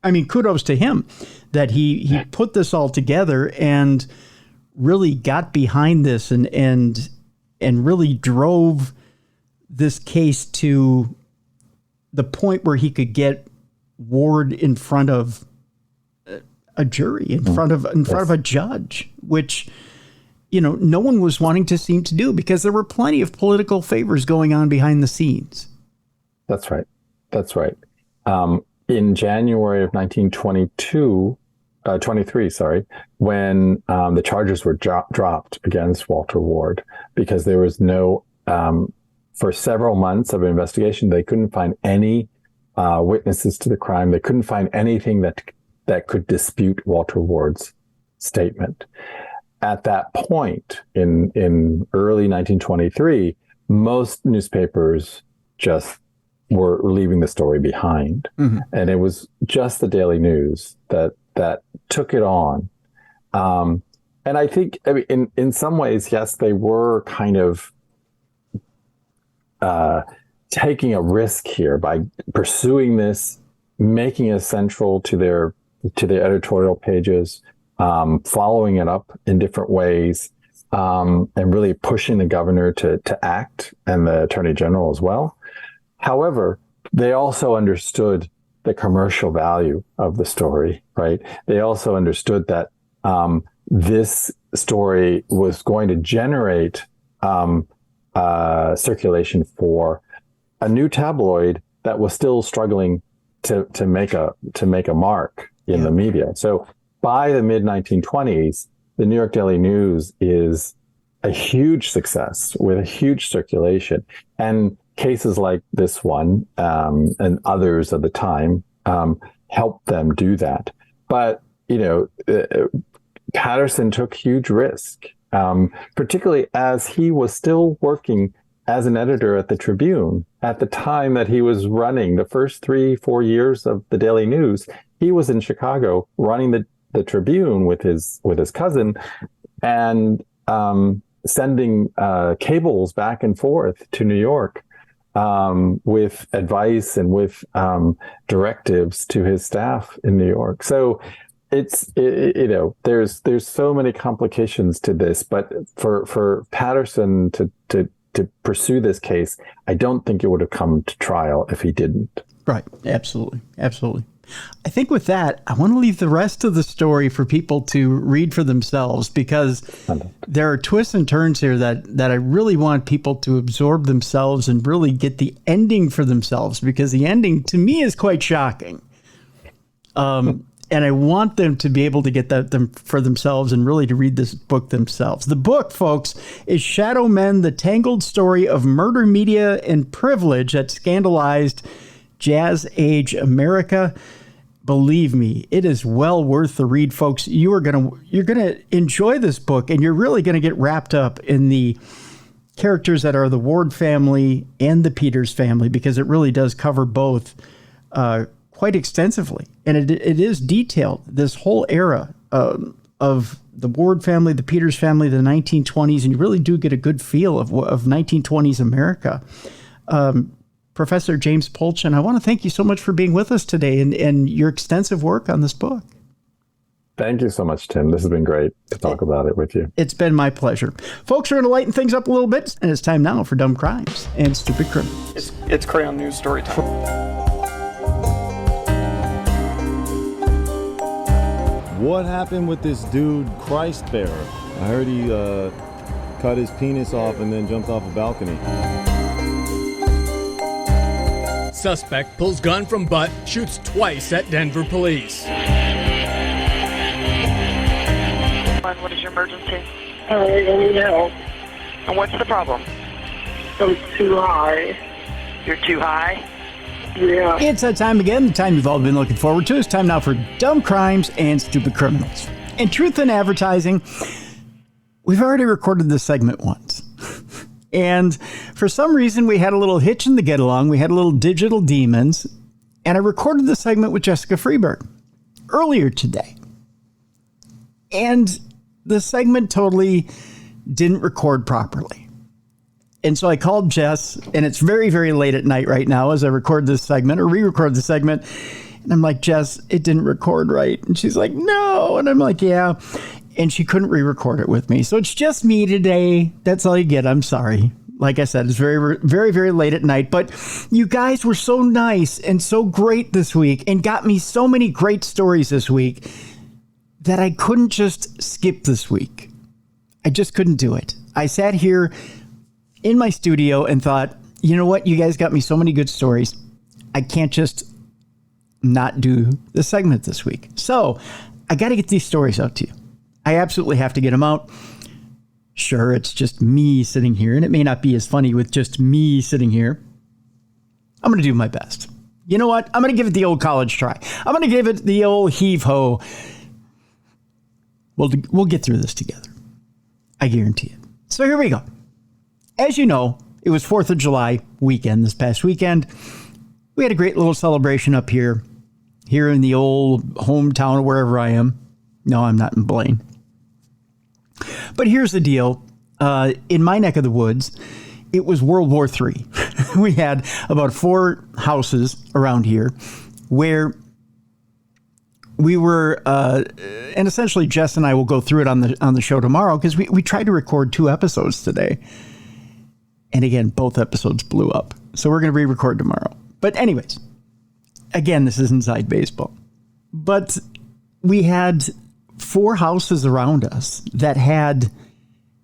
I mean, kudos to him that he put this all together and really got behind this and really drove this case to the point where he could get Ward in front of a jury, in front of a judge, which, no one was wanting to seem to do because there were plenty of political favors going on behind the scenes. That's right. In January of 1923, when the charges were dropped against Walter Ward, because there was no, for several months of investigation, they couldn't find any witnesses to the crime. They couldn't find anything that could dispute Walter Ward's statement. At that point, in early 1923, most newspapers just were leaving the story behind. Mm-hmm. And it was just the Daily News that took it on. And I think, in some ways, yes, they were kind of taking a risk here by pursuing this, making it central to their editorial pages, following it up in different ways, and really pushing the governor to act, and the attorney general as well. However, they also understood the commercial value of the story, right? They also understood that this story was going to generate circulation for a new tabloid that was still struggling to make a mark in the media. So by the mid 1920s, the New York Daily News is a huge success with a huge circulation, and cases like this one and others of the time helped them do that. But Patterson took huge risk, particularly as he was still working as an editor at the Tribune at the time that he was running the first 3-4 years of the Daily News. He was in Chicago running the Tribune with his cousin, and sending cables back and forth to New York with advice and with directives to his staff in New York. So there's so many complications to this, but for Patterson to pursue this case, I don't think it would have come to trial if he didn't. Right. Absolutely. I think with that, I want to leave the rest of the story for people to read for themselves, because there are twists and turns here that I really want people to absorb themselves and really get the ending for themselves, because the ending to me is quite shocking. And I want them to be able to get them for themselves and really to read this book themselves. The book, folks, is Shadow Men, The Tangled Story of Murder, Media, and Privilege That Scandalized Jazz Age America. Believe me, it is well worth the read, folks. You're gonna enjoy this book, and you're really gonna get wrapped up in the characters that are the Ward family and the Peters family, because it really does cover both quite extensively, and it is detailed, this whole era of the Ward family, the Peters family, the 1920s, and you really do get a good feel of 1920s America. Professor James Polchin, I want to thank you so much for being with us today and your extensive work on this book. Thank you so much, Tim. This has been great to talk about it with you. It's been my pleasure. Folks, we're going to lighten things up a little bit, and it's time now for Dumb Crimes and Stupid Criminals. It's Crayon News story time. What happened with this dude, Christ Bearer? I heard he cut his penis off and then jumped off a balcony. Suspect pulls gun from butt, shoots twice at Denver police. What is your emergency? I need help. And what's the problem? I'm too high. You're too high? Yeah. It's that time again, the time you've all been looking forward to. It's time now for Dumb Crimes and Stupid Criminals. In Truth in Advertising, we've already recorded this segment once. And for some reason, we had a little hitch in the get along. We had a little digital demons. And I recorded the segment with Jessica Freeberg earlier today. And the segment totally didn't record properly. And so I called Jess, and it's very, very late at night right now as I record this segment or re-record the segment. And I'm like, Jess, it didn't record right. And she's like, no. And I'm like, yeah. And she couldn't re-record it with me. So it's just me today. That's all you get. I'm sorry. Like I said, it's very, very, very late at night. But you guys were so nice and so great this week and got me so many great stories this week that I couldn't just skip this week. I just couldn't do it. I sat here in my studio and thought, you know what? You guys got me so many good stories. I can't just not do the segment this week. So I got to get these stories out to you. I absolutely have to get them out. Sure, it's just me sitting here, and it may not be as funny with just me sitting here. I'm going to do my best. You know what? I'm going to give it the old college try. I'm going to give it the old heave-ho. We'll get through this together. I guarantee it. So here we go. As you know, it was 4th of July weekend this past weekend. We had a great little celebration up here in the old hometown of wherever I am. No, I'm not in Blaine. But here's the deal. In my neck of the woods, it was World War III. We had about 4 houses around here where we were, and essentially Jess and I will go through it on the show tomorrow because we tried to record 2 episodes today. And again, both episodes blew up. So we're going to re-record tomorrow. But anyways, again, this is inside baseball. But we had 4 houses around us that had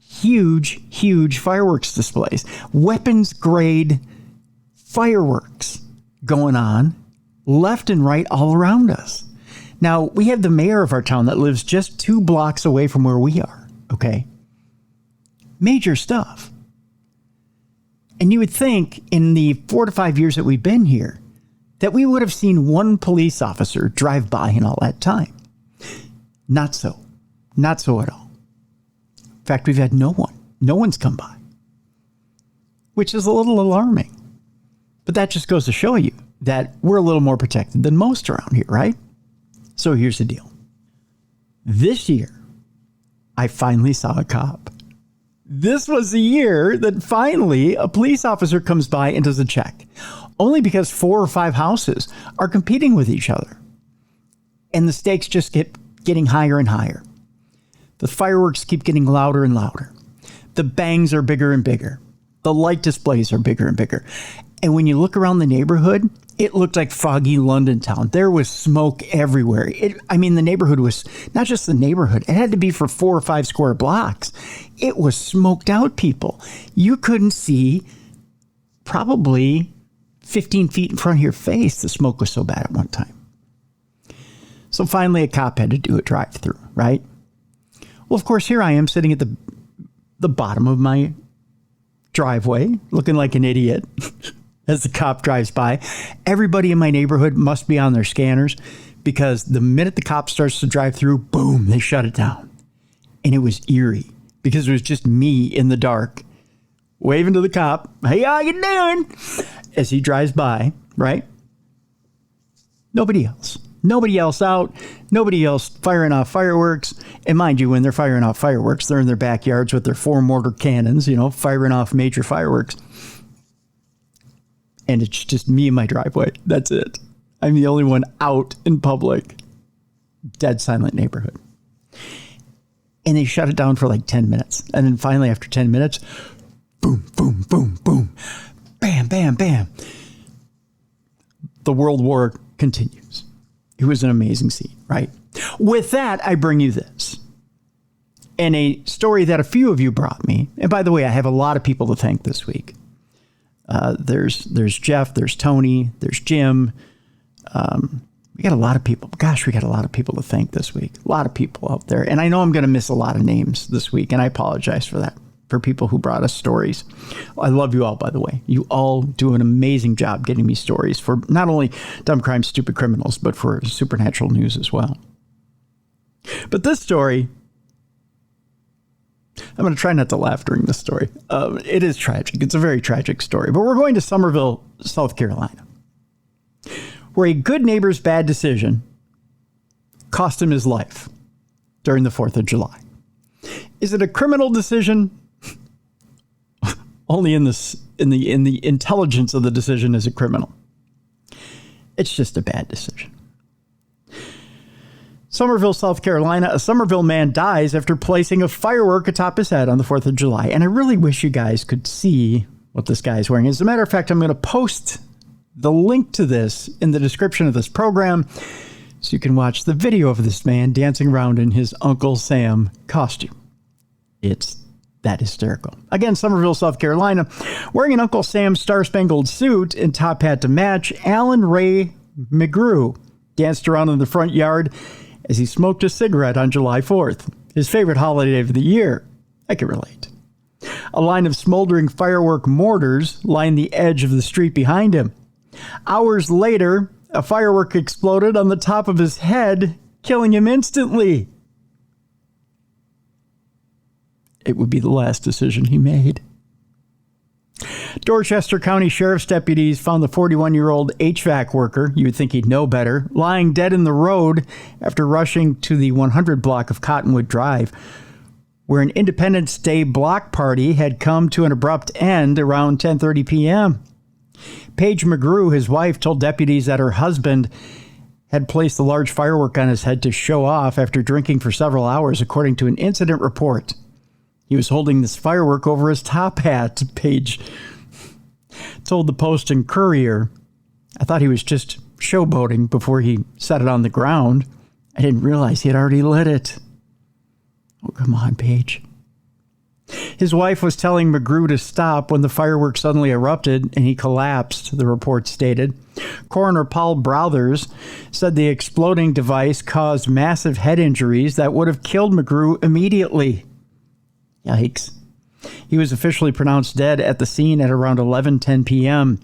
huge, huge fireworks displays, weapons grade fireworks going on left and right all around us. Now, we have the mayor of our town that lives just 2 blocks away from where we are. Okay. Major stuff. And you would think in the 4 to 5 years that we've been here that we would have seen 1 police officer drive by in all that time. Not so. Not so at all. In fact, we've had no one. No one's come by. Which is a little alarming. But that just goes to show you that we're a little more protected than most around here, right? So here's the deal. This year, I finally saw a cop. This was the year that finally a police officer comes by and does a check. Only because 4 or 5 houses are competing with each other. And the stakes just keep getting higher and higher. The fireworks keep getting louder and louder. The bangs are bigger and bigger. The light displays are bigger and bigger. And when you look around the neighborhood, it looked like foggy London town. There was smoke everywhere. The neighborhood was not just the neighborhood. It had to be for 4 or 5 square blocks. It was smoked out, people. You couldn't see probably 15 feet in front of your face. The smoke was so bad at one time. So finally, a cop had to do a drive-through, right? Well, of course, here I am sitting at the bottom of my driveway, looking like an idiot as the cop drives by. Everybody in my neighborhood must be on their scanners because the minute the cop starts to drive through, boom, they shut it down. And it was eerie because it was just me in the dark waving to the cop. Hey, how you doing? As he drives by, right? Nobody else. Nobody else out. Nobody else firing off fireworks. And mind you, when they're firing off fireworks, they're in their backyards with their 4 mortar cannons, firing off major fireworks. And it's just me in my driveway. That's it. I'm the only one out in public. Dead silent neighborhood. And they shut it down for like 10 minutes. And then finally, after 10 minutes, boom, boom, boom, boom. Bam, bam, bam. The World War continues. It was an amazing scene, right? With that, I bring you this. And a story that a few of you brought me. And by the way, I have a lot of people to thank this week. There's Jeff, there's Tony, there's Jim. We got a lot of people. Gosh, we got a lot of people to thank this week. A lot of people out there. And I know I'm going to miss a lot of names this week. And I apologize for that. For people who brought us stories. I love you all, by the way. You all do an amazing job getting me stories for not only dumb crimes, stupid criminals, but for supernatural news as well. But this story, I'm going to try not to laugh during this story. It is tragic. It's a very tragic story. But we're going to Somerville, South Carolina, where a good neighbor's bad decision cost him his life during the 4th of July. Is it a criminal decision? Only in the intelligence of the decision is it criminal. It's just a bad decision. Somerville, South Carolina, a Somerville man dies after placing a firework atop his head on the 4th of July. And I really wish you guys could see what this guy's wearing. As a matter of fact, I'm going to post the link to this in the description of this program so you can watch the video of this man dancing around in his Uncle Sam costume. It's that hysterical. Again, Somerville, South Carolina, wearing an Uncle Sam star-spangled suit and top hat to match, Alan Ray McGrew danced around in the front yard as he smoked a cigarette on July 4th, his favorite holiday of the year. I can relate. A line of smoldering firework mortars lined the edge of the street behind him. Hours later, a firework exploded on the top of his head, killing him instantly. It would be the last decision he made. Dorchester County Sheriff's deputies found the 41-year-old HVAC worker, you would think he'd know better, lying dead in the road after rushing to the 100 block of Cottonwood Drive, where an Independence Day block party had come to an abrupt end around 10:30 p.m. Paige McGrew, his wife, told deputies that her husband had placed a large firework on his head to show off after drinking for several hours, according to an incident report. He was holding this firework over his top hat, Paige told the Post and Courier. I thought he was just showboating before he set it on the ground. I didn't realize he had already lit it. Oh, come on, Paige. His wife was telling McGrew to stop when the fireworks suddenly erupted and he collapsed, the report stated. Coroner Paul Brothers said the exploding device caused massive head injuries that would have killed McGrew immediately. Yikes. He was officially pronounced dead at the scene at around 11:10 p.m.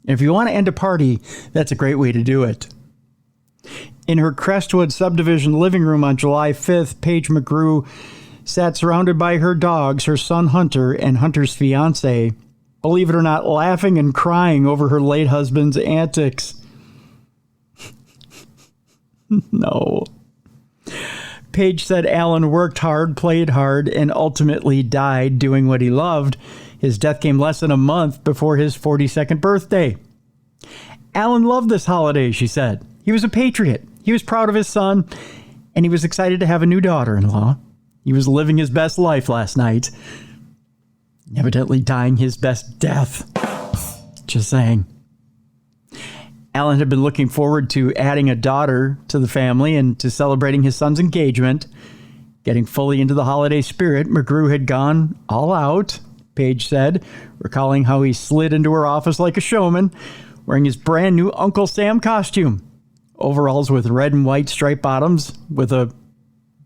And if you want to end a party, that's a great way to do it. In her Crestwood subdivision living room on July 5th, Paige McGrew sat surrounded by her dogs, her son Hunter, and Hunter's fiancé, believe it or not, laughing and crying over her late husband's antics. No. Paige said Alan worked hard, played hard, and ultimately died doing what he loved. His death came less than a month before his 42nd birthday. Alan loved this holiday, she said. He was a patriot. He was proud of his son, and he was excited to have a new daughter-in-law. He was living his best life last night, evidently dying his best death. Just saying. Alan had been looking forward to adding a daughter to the family and to celebrating his son's engagement. Getting fully into the holiday spirit, McGrew had gone all out, Paige said, recalling how he slid into her office like a showman, wearing his brand new Uncle Sam costume. Overalls with red and white striped bottoms with a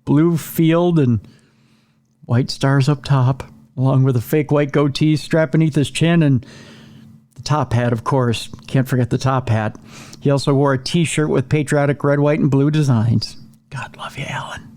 blue field and white stars up top, along with a fake white goatee strapped beneath his chin and the top hat, of course. Can't forget the top hat. He also wore a t-shirt with patriotic red, white, and blue designs. God love you, Alan.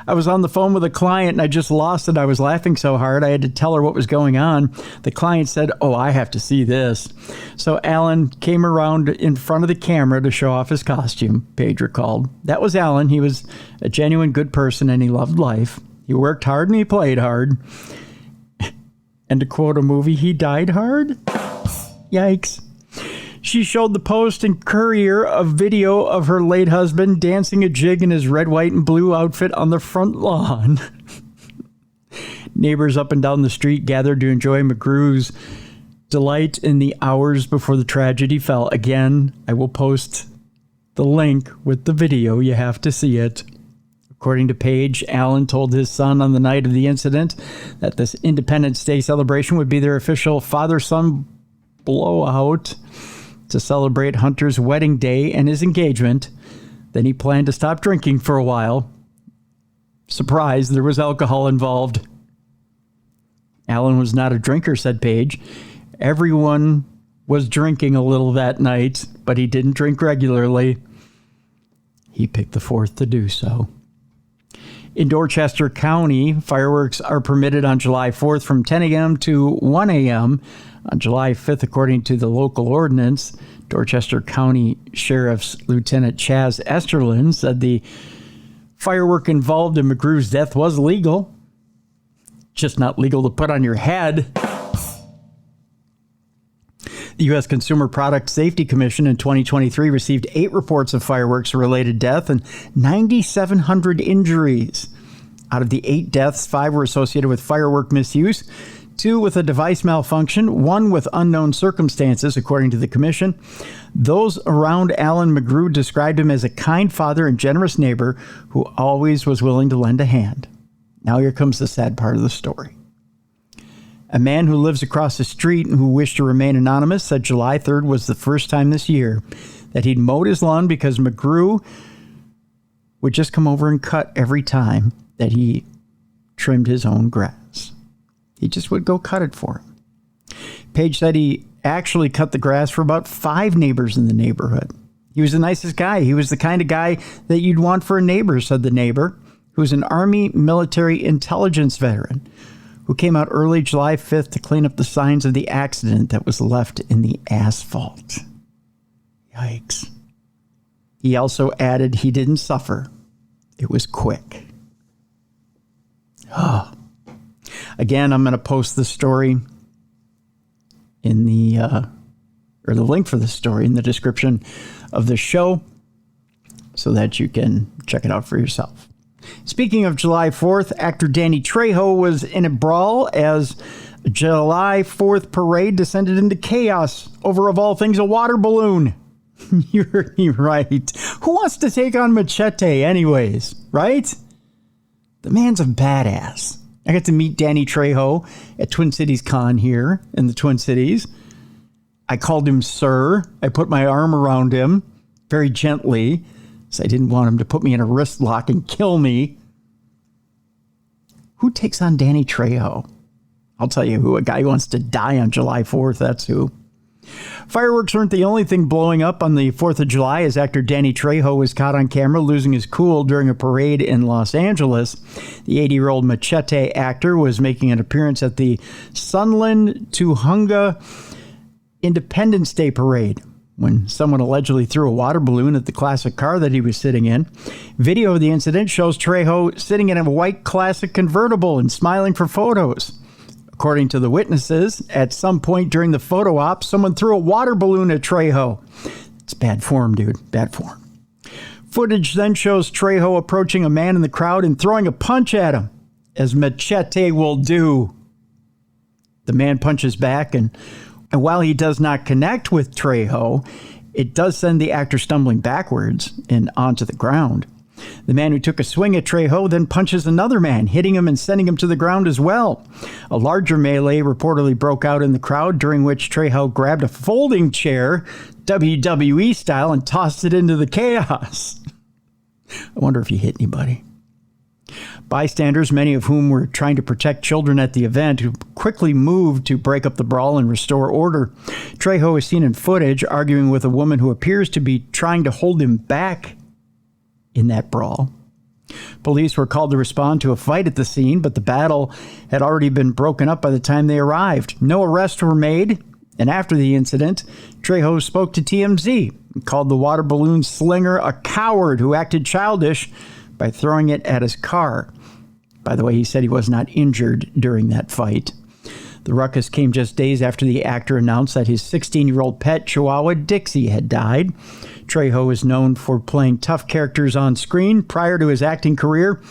I was on the phone with a client and I just lost it. I was laughing so hard I had to tell her what was going on. The client said, "Oh, I have to see this." So Alan came around in front of the camera to show off his costume, Paige recalled. That was Alan. He was a genuine good person and he loved life. He worked hard and he played hard. And to quote a movie, he died hard? Yikes. She showed the Post and Courier a video of her late husband dancing a jig in his red, white, and blue outfit on the front lawn. Neighbors up and down the street gathered to enjoy McGrew's delight in the hours before the tragedy fell. Again, I will post the link with the video. You have to see it. According to Paige, Alan told his son on the night of the incident that this Independence Day celebration would be their official father-son blowout to celebrate Hunter's wedding day and his engagement. Then he planned to stop drinking for a while. Surprise, there was alcohol involved. Alan was not a drinker, said Paige. Everyone was drinking a little that night, but he didn't drink regularly. He picked the 4th to do so. In Dorchester County, fireworks are permitted on July 4th from 10 a.m. to 1 a.m. On July 5th, according to the local ordinance. Dorchester County Sheriff's Lieutenant Chaz Esterlin said the firework involved in McGrew's death was legal, just not legal to put on your head. The U.S. Consumer Product Safety Commission in 2023 received 8 reports of fireworks-related death and 9,700 injuries. Out of the 8 deaths, 5 were associated with firework misuse, 2 with a device malfunction, 1 with unknown circumstances, according to the commission. Those around Alan McGrew described him as a kind father and generous neighbor who always was willing to lend a hand. Now here comes the sad part of the story. A man who lives across the street and who wished to remain anonymous said July 3rd was the first time this year that he'd mowed his lawn because McGrew would just come over and cut every time that he trimmed his own grass. He just would go cut it for him. Page said he actually cut the grass for about 5 neighbors in the neighborhood. He was the nicest guy. He was the kind of guy that you'd want for a neighbor, said the neighbor, who was an Army military intelligence veteran who came out early July 5th to clean up the signs of the accident that was left in the asphalt. Yikes. He also added he didn't suffer. It was quick. Oh. Again, I'm going to post the story in the link for the story in the description of the show so that you can check it out for yourself. Speaking of July 4th, actor Danny Trejo was in a brawl as a July 4th parade descended into chaos over, of all things, a water balloon. You're right. Who wants to take on Machete anyways, right? The man's a badass. I got to meet Danny Trejo at Twin Cities Con here in the Twin Cities. I called him sir. I put my arm around him very gently, so I didn't want him to put me in a wrist lock and kill me. Who takes on Danny Trejo? I'll tell you who. A guy who wants to die on July 4th, that's who. Fireworks weren't the only thing blowing up on the 4th of July, as actor Danny Trejo was caught on camera losing his cool during a parade in Los Angeles. The 80-year-old Machete actor was making an appearance at the Sunland Tujunga Independence Day Parade when someone allegedly threw a water balloon at the classic car that he was sitting in. Video of the incident shows Trejo sitting in a white classic convertible and smiling for photos. According to the witnesses, at some point during the photo op, someone threw a water balloon at Trejo. It's bad form, dude. Bad form. Footage then shows Trejo approaching a man in the crowd and throwing a punch at him, as Machete will do. The man punches back, and while he does not connect with Trejo, it does send the actor stumbling backwards and onto the ground. The man who took a swing at Trejo then punches another man, hitting him and sending him to the ground as well. A larger melee reportedly broke out in the crowd, during which Trejo grabbed a folding chair, WWE style, and tossed it into the chaos. I wonder if he hit anybody. Bystanders, many of whom were trying to protect children at the event, quickly moved to break up the brawl and restore order. Trejo is seen in footage arguing with a woman who appears to be trying to hold him back in that brawl. Police were called to respond to a fight at the scene, but the battle had already been broken up by the time they arrived. No arrests were made, and after the incident, Trejo spoke to TMZ and called the water balloon slinger a coward who acted childish by throwing it at his car. By the way, he said he was not injured during that fight. The ruckus came just days after the actor announced that his 16-year-old pet Chihuahua Dixie had died. Trejo is known for playing tough characters on screen prior to his acting career.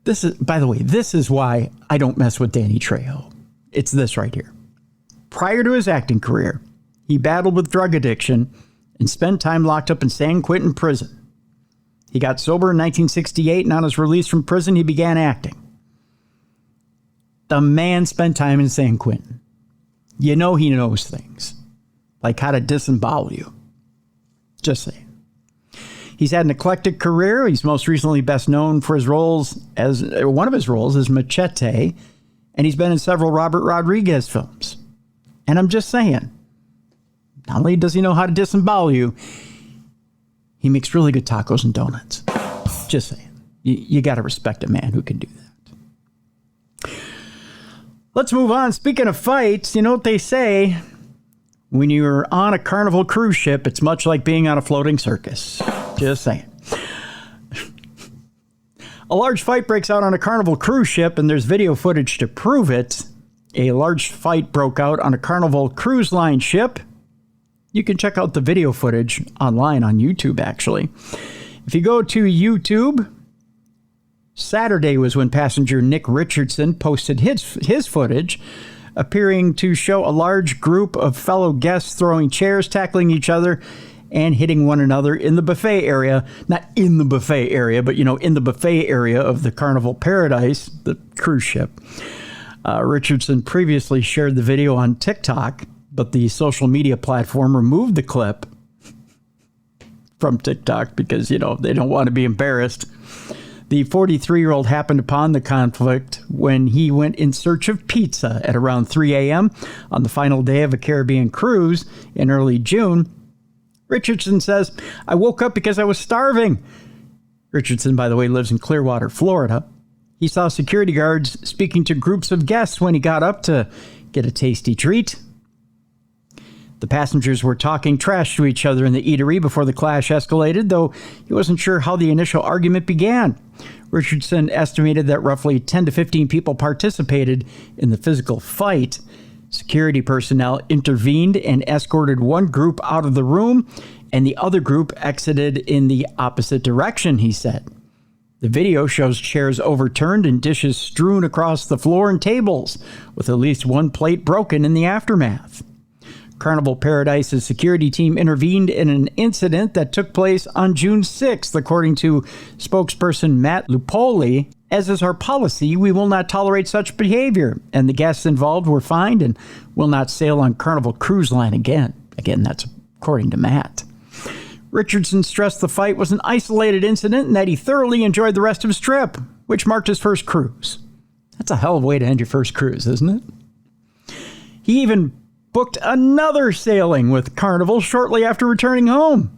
This is why I don't mess with Danny Trejo. It's this right here. Prior to his acting career, he battled with drug addiction and spent time locked up in San Quentin prison. He got sober in 1968, and on his release from prison, he began acting. The man spent time in San Quentin. You know he knows things, like how to disembowel you. Just saying. He's had an eclectic career. He's most recently best known for his roles as one of his roles as Machete, and he's been in several Robert Rodriguez films. And I'm just saying, not only does he know how to disembowel you, he makes really good tacos and donuts. Just saying. You got to respect a man who can do that. Let's move on. Speaking of fights, you know what they say? When you're on a Carnival cruise ship, it's much like being on a floating circus. Just saying. A large fight breaks out on a Carnival cruise ship, and there's video footage to prove it. A large fight broke out on a Carnival cruise line ship You can check out the video footage online on YouTube, actually. If you go to YouTube, Saturday was when passenger Nick Richardson posted his footage, appearing to show a large group of fellow guests throwing chairs, tackling each other, and hitting one another in the buffet area. Not in the buffet area, but, in the buffet area of the Carnival Paradise, the cruise ship. Richardson previously shared the video on TikTok, but the social media platform removed the clip from TikTok because, they don't want to be embarrassed. The 43-year-old happened upon the conflict when he went in search of pizza at around 3 a.m. on the final day of a Caribbean cruise in early June. Richardson says, "I woke up because I was starving." Richardson, by the way, lives in Clearwater, Florida. He saw security guards speaking to groups of guests when he got up to get a tasty treat. The passengers were talking trash to each other in the eatery before the clash escalated, though he wasn't sure how the initial argument began. Richardson estimated that roughly 10 to 15 people participated in the physical fight. Security personnel intervened and escorted one group out of the room, and the other group exited in the opposite direction, he said. The video shows chairs overturned and dishes strewn across the floor and tables, with at least one plate broken in the aftermath. Carnival Paradise's security team intervened in an incident that took place on June 6th, according to spokesperson Matt Lupoli. "As is our policy, we will not tolerate such behavior, and the guests involved were fined and will not sail on Carnival Cruise Line again." Again, that's according to Matt. Richardson stressed the fight was an isolated incident and that he thoroughly enjoyed the rest of his trip, which marked his first cruise. That's a hell of a way to end your first cruise, isn't it? He even booked another sailing with Carnival shortly after returning home.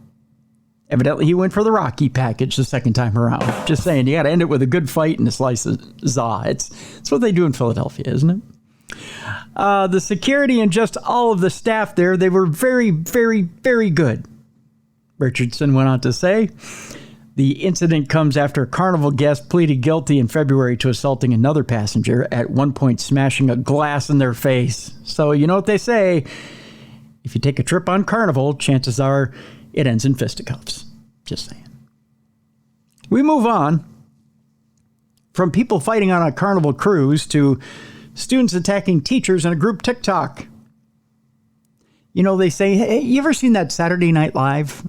Evidently, he went for the Rocky package the second time around. Just saying, you got to end it with a good fight and a slice of za. It's what they do in Philadelphia, isn't it? The security and just all of the staff there, they were very, very, very good. Richardson went on to say, the incident comes after a Carnival guest pleaded guilty in February to assaulting another passenger, at one point smashing a glass in their face. So you know what they say, if you take a trip on Carnival, chances are it ends in fisticuffs. Just saying. We move on from people fighting on a Carnival cruise to students attacking teachers in a group TikTok. They say, hey, you ever seen that Saturday Night Live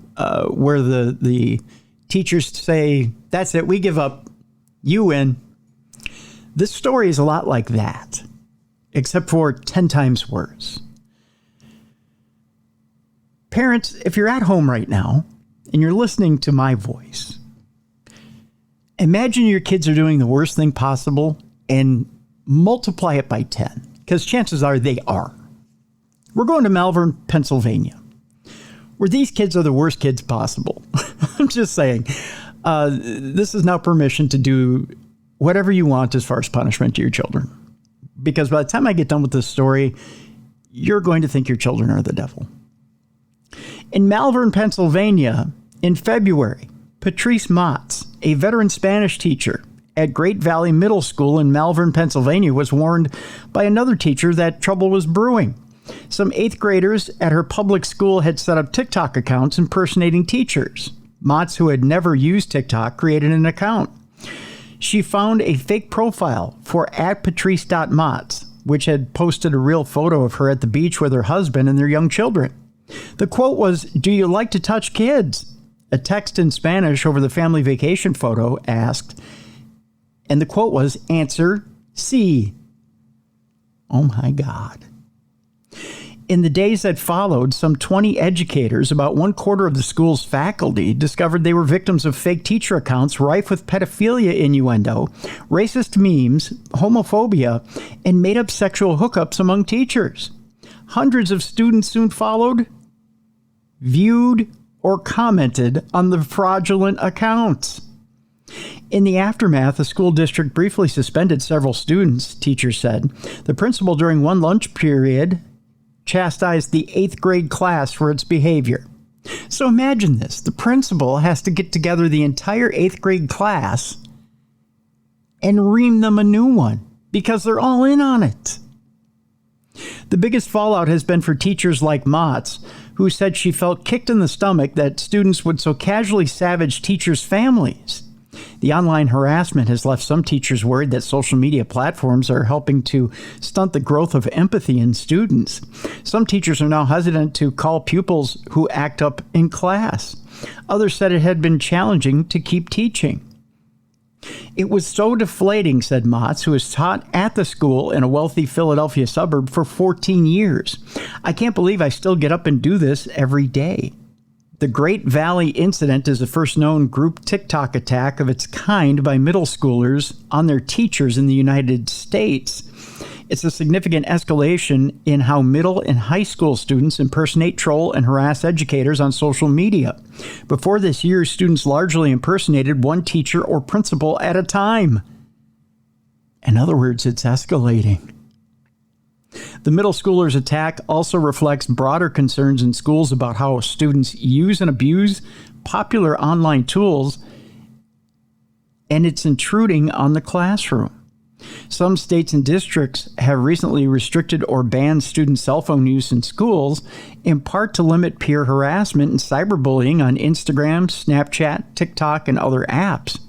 where the teachers say, "That's it, we give up, you win"? This story is a lot like that, except for 10 times worse. Parents, if you're at home right now and you're listening to my voice, imagine your kids are doing the worst thing possible and multiply it by 10, because chances are they are. We're going to Malvern, Pennsylvania, where these kids are the worst kids possible. I'm just saying, this is now permission to do whatever you want as far as punishment to your children. Because by the time I get done with this story, you're going to think your children are the devil. In Malvern, Pennsylvania, in February, Patrice Motz, a veteran Spanish teacher at Great Valley Middle School in Malvern, Pennsylvania, was warned by another teacher that trouble was brewing. Some 8th graders at her public school had set up TikTok accounts impersonating teachers. Motz, who had never used TikTok, created an account. She found a fake profile for @patrice.motz, which had posted a real photo of her at the beach with her husband and their young children. The quote was, "Do you like to touch kids?" A text in Spanish over the family vacation photo asked, and the quote was, "Answer, sí." Oh my God. In the days that followed, some 20 educators, about 1/4 of the school's faculty, discovered they were victims of fake teacher accounts rife with pedophilia innuendo, racist memes, homophobia, and made-up sexual hookups among teachers. Hundreds of students soon followed, viewed, or commented on the fraudulent accounts. In the aftermath, the school district briefly suspended several students, teachers said. The principal, during one lunch period, chastised the 8th grade class for its behavior. So imagine this. The principal has to get together the entire 8th grade class and ream them a new one because they're all in on it. The biggest fallout has been for teachers like Motz, who said she felt kicked in the stomach that students would so casually savage teachers' families. The online harassment has left some teachers worried that social media platforms are helping to stunt the growth of empathy in students. Some teachers are now hesitant to call pupils who act up in class. Others said it had been challenging to keep teaching. It was so deflating, said Motz, who has taught at the school in a wealthy Philadelphia suburb for 14 years. I can't believe I still get up and do this every day. The Great Valley incident is the first known group TikTok attack of its kind by middle schoolers on their teachers in the United States. It's a significant escalation in how middle and high school students impersonate, troll, and harass educators on social media. Before this year, students largely impersonated one teacher or principal at a time. In other words, it's escalating. The middle schoolers' attack also reflects broader concerns in schools about how students use and abuse popular online tools, and it's intruding on the classroom. Some states and districts have recently restricted or banned student cell phone use in schools, in part to limit peer harassment and cyberbullying on Instagram, Snapchat, TikTok, and other apps.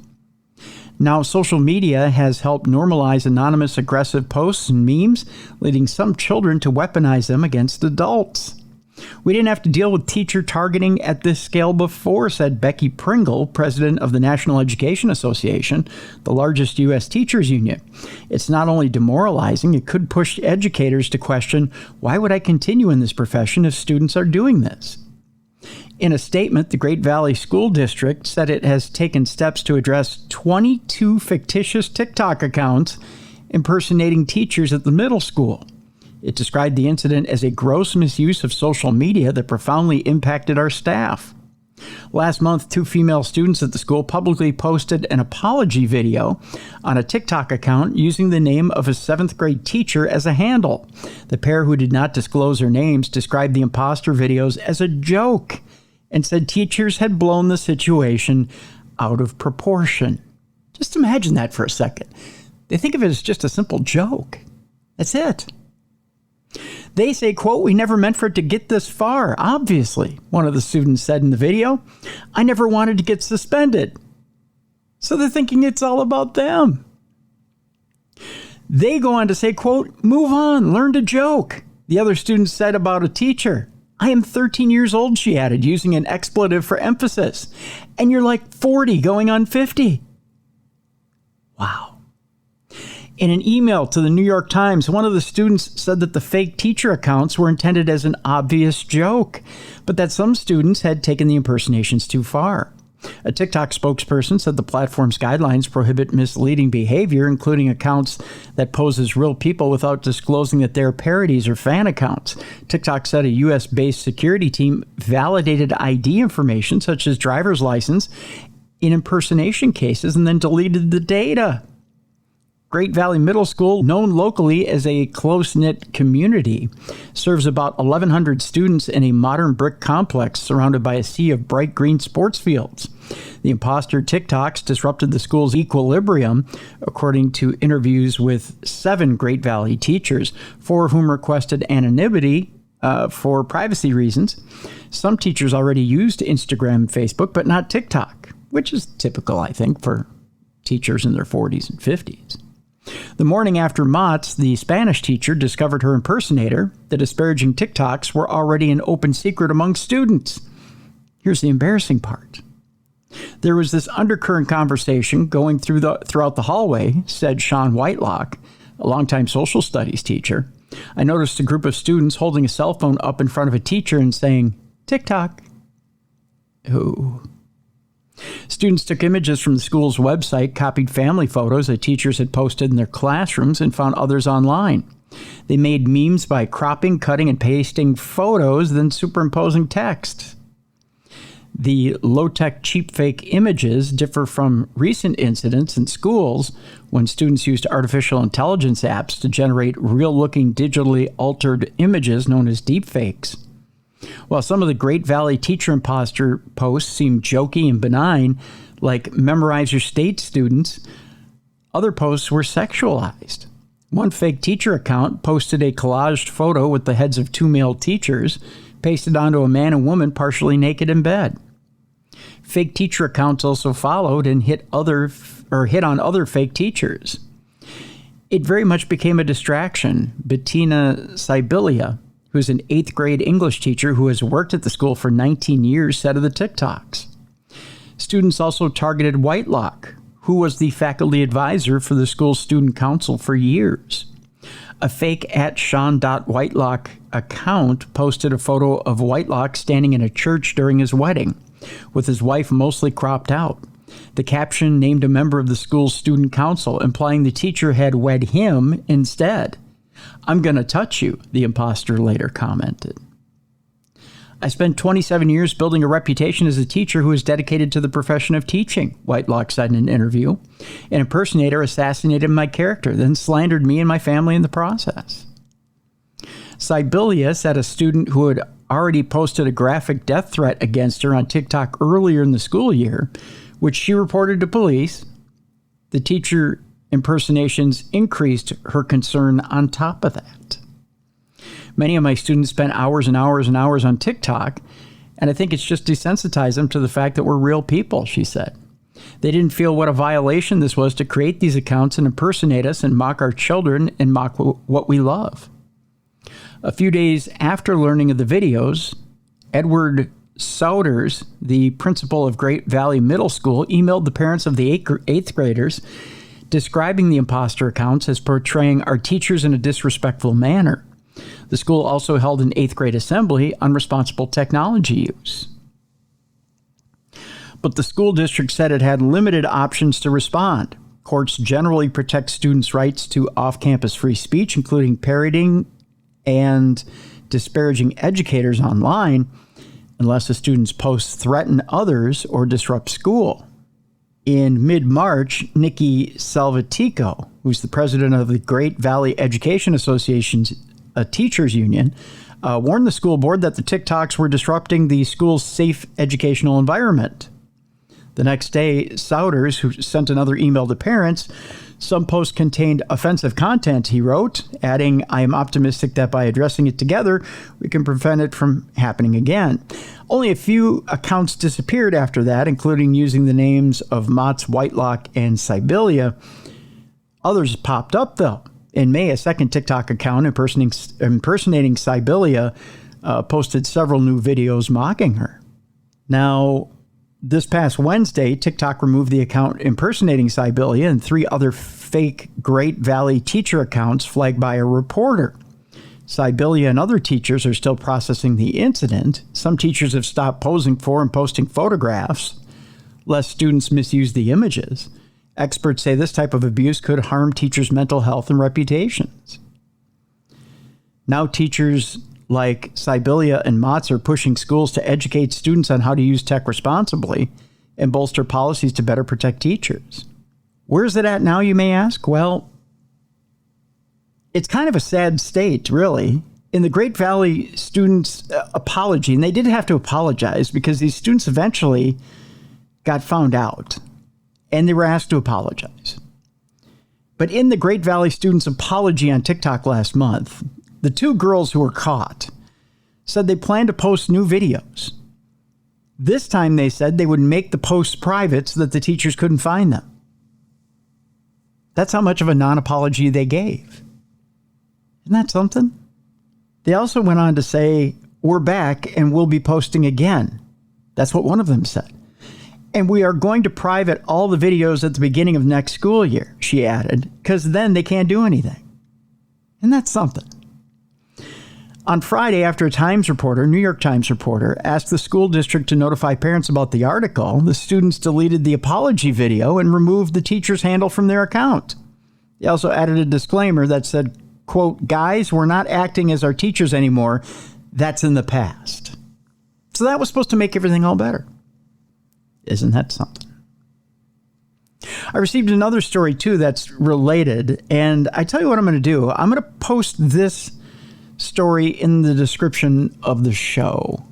Now, social media has helped normalize anonymous aggressive posts and memes, leading some children to weaponize them against adults. We didn't have to deal with teacher targeting at this scale before, said Becky Pringle, president of the National Education Association, the largest U.S. teachers union. It's not only demoralizing, it could push educators to question, why would I continue in this profession if students are doing this? In a statement, the Great Valley School District said it has taken steps to address 22 fictitious TikTok accounts impersonating teachers at the middle school. It described the incident as a gross misuse of social media that profoundly impacted our staff. Last month, 2 female students at the school publicly posted an apology video on a TikTok account using the name of a 7th grade teacher as a handle. The pair, who did not disclose their names, described the imposter videos as a joke and said teachers had blown the situation out of proportion. Just imagine that for a second. They think of it as just a simple joke. That's it. They say, quote, "We never meant for it to get this far, obviously," one of the students said in the video. "I never wanted to get suspended." So they're thinking it's all about them. They go on to say, quote, "Move on, learn to joke," the other student said about a teacher. "I am 13 years old," she added, using an expletive for emphasis. "And you're like 40 going on 50. Wow. In an email to the New York Times, one of the students said that the fake teacher accounts were intended as an obvious joke, but that some students had taken the impersonations too far. A TikTok spokesperson said the platform's guidelines prohibit misleading behavior, including accounts that pose as real people without disclosing that they're parodies or fan accounts. TikTok said a U.S.-based security team validated ID information, such as driver's license, in impersonation cases and then deleted the data. Great Valley Middle School, known locally as a close-knit community, serves about 1,100 students in a modern brick complex surrounded by a sea of bright green sports fields. The imposter TikToks disrupted the school's equilibrium, according to interviews with 7 Great Valley teachers, 4 of whom requested anonymity for privacy reasons. Some teachers already used Instagram and Facebook, but not TikTok, which is typical, I think, for teachers in their 40s and 50s. The morning after Motz, the Spanish teacher, discovered her impersonator, the disparaging TikToks were already an open secret among students. Here's the embarrassing part. There was this undercurrent conversation going throughout the hallway, said Sean Whitelock, a longtime social studies teacher. I noticed a group of students holding a cell phone up in front of a teacher and saying, "TikTok." Ooh. Students took images from the school's website, copied family photos that teachers had posted in their classrooms, and found others online. They made memes by cropping, cutting, and pasting photos, then superimposing text. The low-tech, cheap fake images differ from recent incidents in schools when students used artificial intelligence apps to generate real-looking, digitally altered images known as deepfakes. While some of the Great Valley teacher imposter posts seem jokey and benign, like memorize your state students, other posts were sexualized. One fake teacher account posted a collaged photo with the heads of 2 male teachers pasted onto a man and woman partially naked in bed. Fake teacher accounts also followed and hit on other fake teachers. It very much became a distraction. Bettina Sibilia, who's an 8th grade English teacher who has worked at the school for 19 years, said of the TikToks. Students also targeted Whitelock, who was the faculty advisor for the school's student council for years. A fake @Sean.Whitelock account posted a photo of Whitelock standing in a church during his wedding, with his wife mostly cropped out. The caption named a member of the school's student council, implying the teacher had wed him instead. "I'm gonna touch you," the imposter later commented. "I spent 27 years building a reputation as a teacher who is dedicated to the profession of teaching," Whitelock said in an interview. "An impersonator assassinated my character, then slandered me and my family in the process." Sibilia said a student who had already posted a graphic death threat against her on TikTok earlier in the school year, which she reported to police. The teacher impersonations increased her concern on top of that. "Many of my students spent hours and hours and hours on TikTok, and I think it's just desensitized them to the fact that we're real people," she said. "They didn't feel what a violation this was to create these accounts and impersonate us and mock our children and mock what we love." A few days after learning of the videos, Edward Souders, the principal of Great Valley Middle School, emailed the parents of the 8th graders describing the imposter accounts as portraying our teachers in a disrespectful manner. The school also held an 8th grade assembly on responsible technology use. But the school district said it had limited options to respond. Courts generally protect students' rights to off-campus free speech, including parroting and disparaging educators online, unless the student's posts threaten others or disrupt school. In mid-March, Nikki Salvatico, who's the president of the Great Valley Education Association's teachers union, warned the school board that the TikToks were disrupting the school's safe educational environment. The next day, Souders, who sent another email to parents, "Some posts contained offensive content," he wrote, adding, "I am optimistic that by addressing it together, we can prevent it from happening again." Only a few accounts disappeared after that, including using the names of Motts, Whitelock, and Sibilia. Others popped up, though. In May, a second TikTok account impersonating Sibilia posted several new videos mocking her. Now, this past Wednesday, TikTok removed the account impersonating Sibilia and 3 other fake Great Valley teacher accounts flagged by a reporter. Sibilia and other teachers are still processing the incident. Some teachers have stopped posing for and posting photographs, lest students misuse the images. Experts say this type of abuse could harm teachers' mental health and reputations. Now teachers like Sibilia and Motts are pushing schools to educate students on how to use tech responsibly and bolster policies to better protect teachers. Where's it at now, you may ask? Well, it's kind of a sad state, really. In the Great Valley students' apology, and they did have to apologize because these students eventually got found out and they were asked to apologize. But in the Great Valley students' apology on TikTok last month, the 2 girls who were caught said they planned to post new videos. This time they said they would make the posts private so that the teachers couldn't find them. That's how much of a non-apology they gave. Isn't that something? They also went on to say, "We're back and we'll be posting again." That's what one of them said. "And we are going to private all the videos at the beginning of next school year," she added, "because then they can't do anything." And that's something. On Friday, after a New York Times reporter, asked the school district to notify parents about the article, the students deleted the apology video and removed the teacher's handle from their account. They also added a disclaimer that said, quote, "Guys, we're not acting as our teachers anymore. That's in the past." So that was supposed to make everything all better. Isn't that something? I received another story, too, that's related. And I tell you what I'm going to do. I'm going to post this story in the description of the show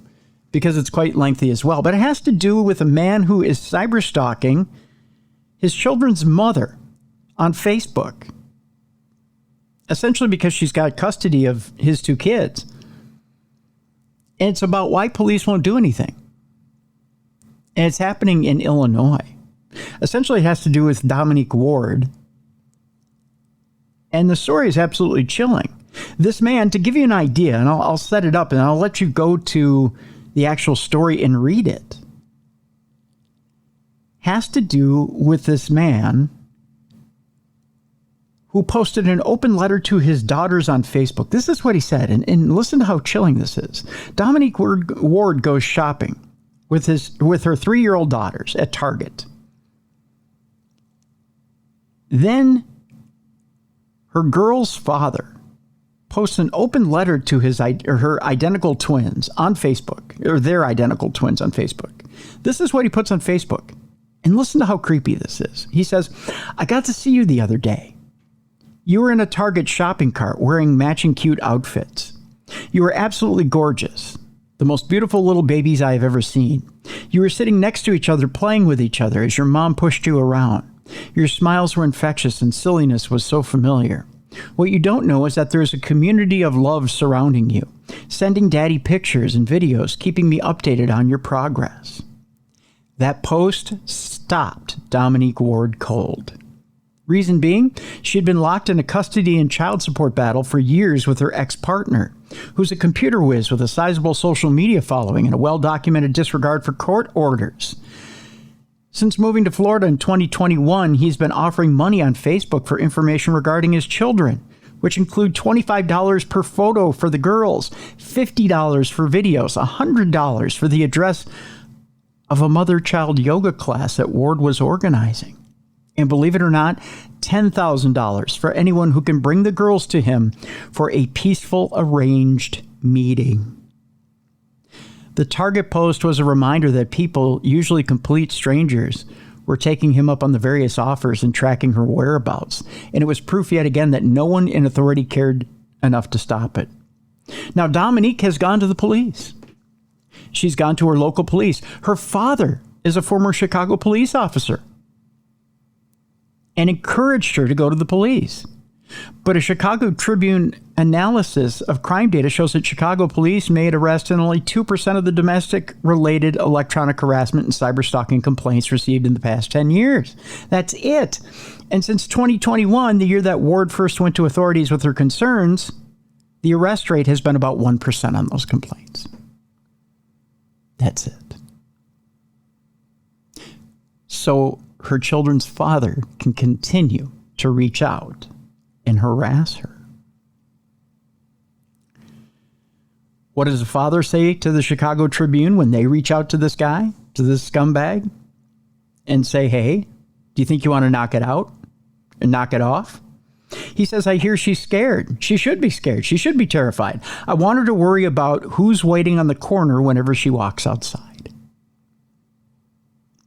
because it's quite lengthy as well. But it has to do with a man who is cyber stalking his children's mother on Facebook, essentially because she's got custody of his 2 kids. And it's about why police won't do anything. And it's happening in Illinois. Essentially, it has to do with Dominique Ward. And the story is absolutely chilling. This man, to give you an idea, and I'll set it up and I'll let you go to the actual story and read it, has to do with this man who posted an open letter to his daughters on Facebook. This is what he said, and listen to how chilling this is. Dominique Ward goes shopping with her 3-year-old daughters at Target. Then her girl's father posts an open letter to her identical twins on Facebook, or their identical twins on Facebook. This is what he puts on Facebook. And listen to how creepy this is. He says, "I got to see you the other day. You were in a Target shopping cart wearing matching cute outfits. You were absolutely gorgeous. The most beautiful little babies I have ever seen. You were sitting next to each other, playing with each other as your mom pushed you around. Your smiles were infectious and silliness was so familiar. What you don't know is that there is a community of love surrounding you, sending daddy pictures and videos, keeping me updated on your progress." That post stopped Dominique Ward cold. Reason being, she had been locked in a custody and child support battle for years with her ex-partner, who's a computer whiz with a sizable social media following and a well-documented disregard for court orders. Since moving to Florida in 2021, he's been offering money on Facebook for information regarding his children, which include $25 per photo for the girls, $50 for videos, $100 for the address of a mother-child yoga class that Ward was organizing. And believe it or not, $10,000 for anyone who can bring the girls to him for a peaceful, arranged meeting. The Target post was a reminder that people, usually complete strangers, were taking him up on the various offers and tracking her whereabouts. And it was proof yet again that no one in authority cared enough to stop it. Now, Dominique has gone to the police. She's gone to her local police. Her father is a former Chicago police officer and encouraged her to go to the police. But a Chicago Tribune analysis of crime data shows that Chicago police made arrests in only 2% of the domestic-related electronic harassment and cyberstalking complaints received in the past 10 years. That's it. And since 2021, the year that Ward first went to authorities with her concerns, the arrest rate has been about 1% on those complaints. That's it. So her children's father can continue to reach out and harass her. What does the father say to the Chicago Tribune when they reach out to this guy, to this scumbag, and say, "Hey, do you think you want to knock it out and knock it off?" He says, "I hear she's scared. She should be scared. She should be terrified. I want her to worry about who's waiting on the corner whenever she walks outside."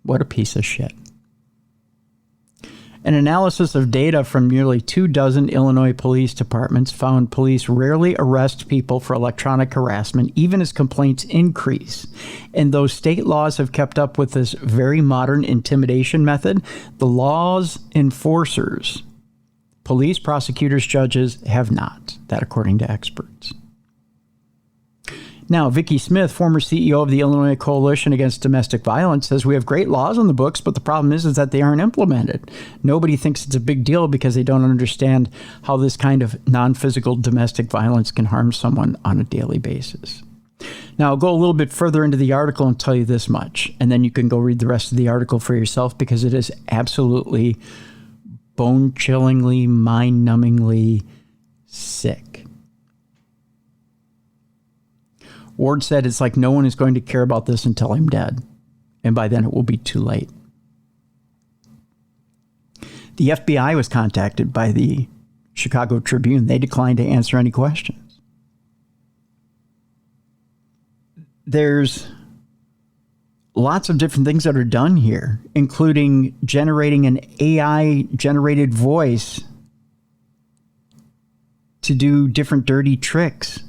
What a piece of shit. An analysis of data from nearly 24 Illinois police departments found police rarely arrest people for electronic harassment, even as complaints increase. And though state laws have kept up with this very modern intimidation method, the law's enforcers, police, prosecutors, judges, have not. That according to experts. Now, Vicki Smith, former CEO of the Illinois Coalition Against Domestic Violence, says we have great laws on the books, but the problem is that they aren't implemented. Nobody thinks it's a big deal because they don't understand how this kind of non-physical domestic violence can harm someone on a daily basis. Now, I'll go a little bit further into the article and tell you this much, and then you can go read the rest of the article for yourself because it is absolutely bone-chillingly, mind-numbingly sick. Ward said, "It's like no one is going to care about this until I'm dead. And by then it will be too late." The FBI was contacted by the Chicago Tribune. They declined to answer any questions. There's lots of different things that are done here, including generating an AI-generated voice to do different dirty tricks,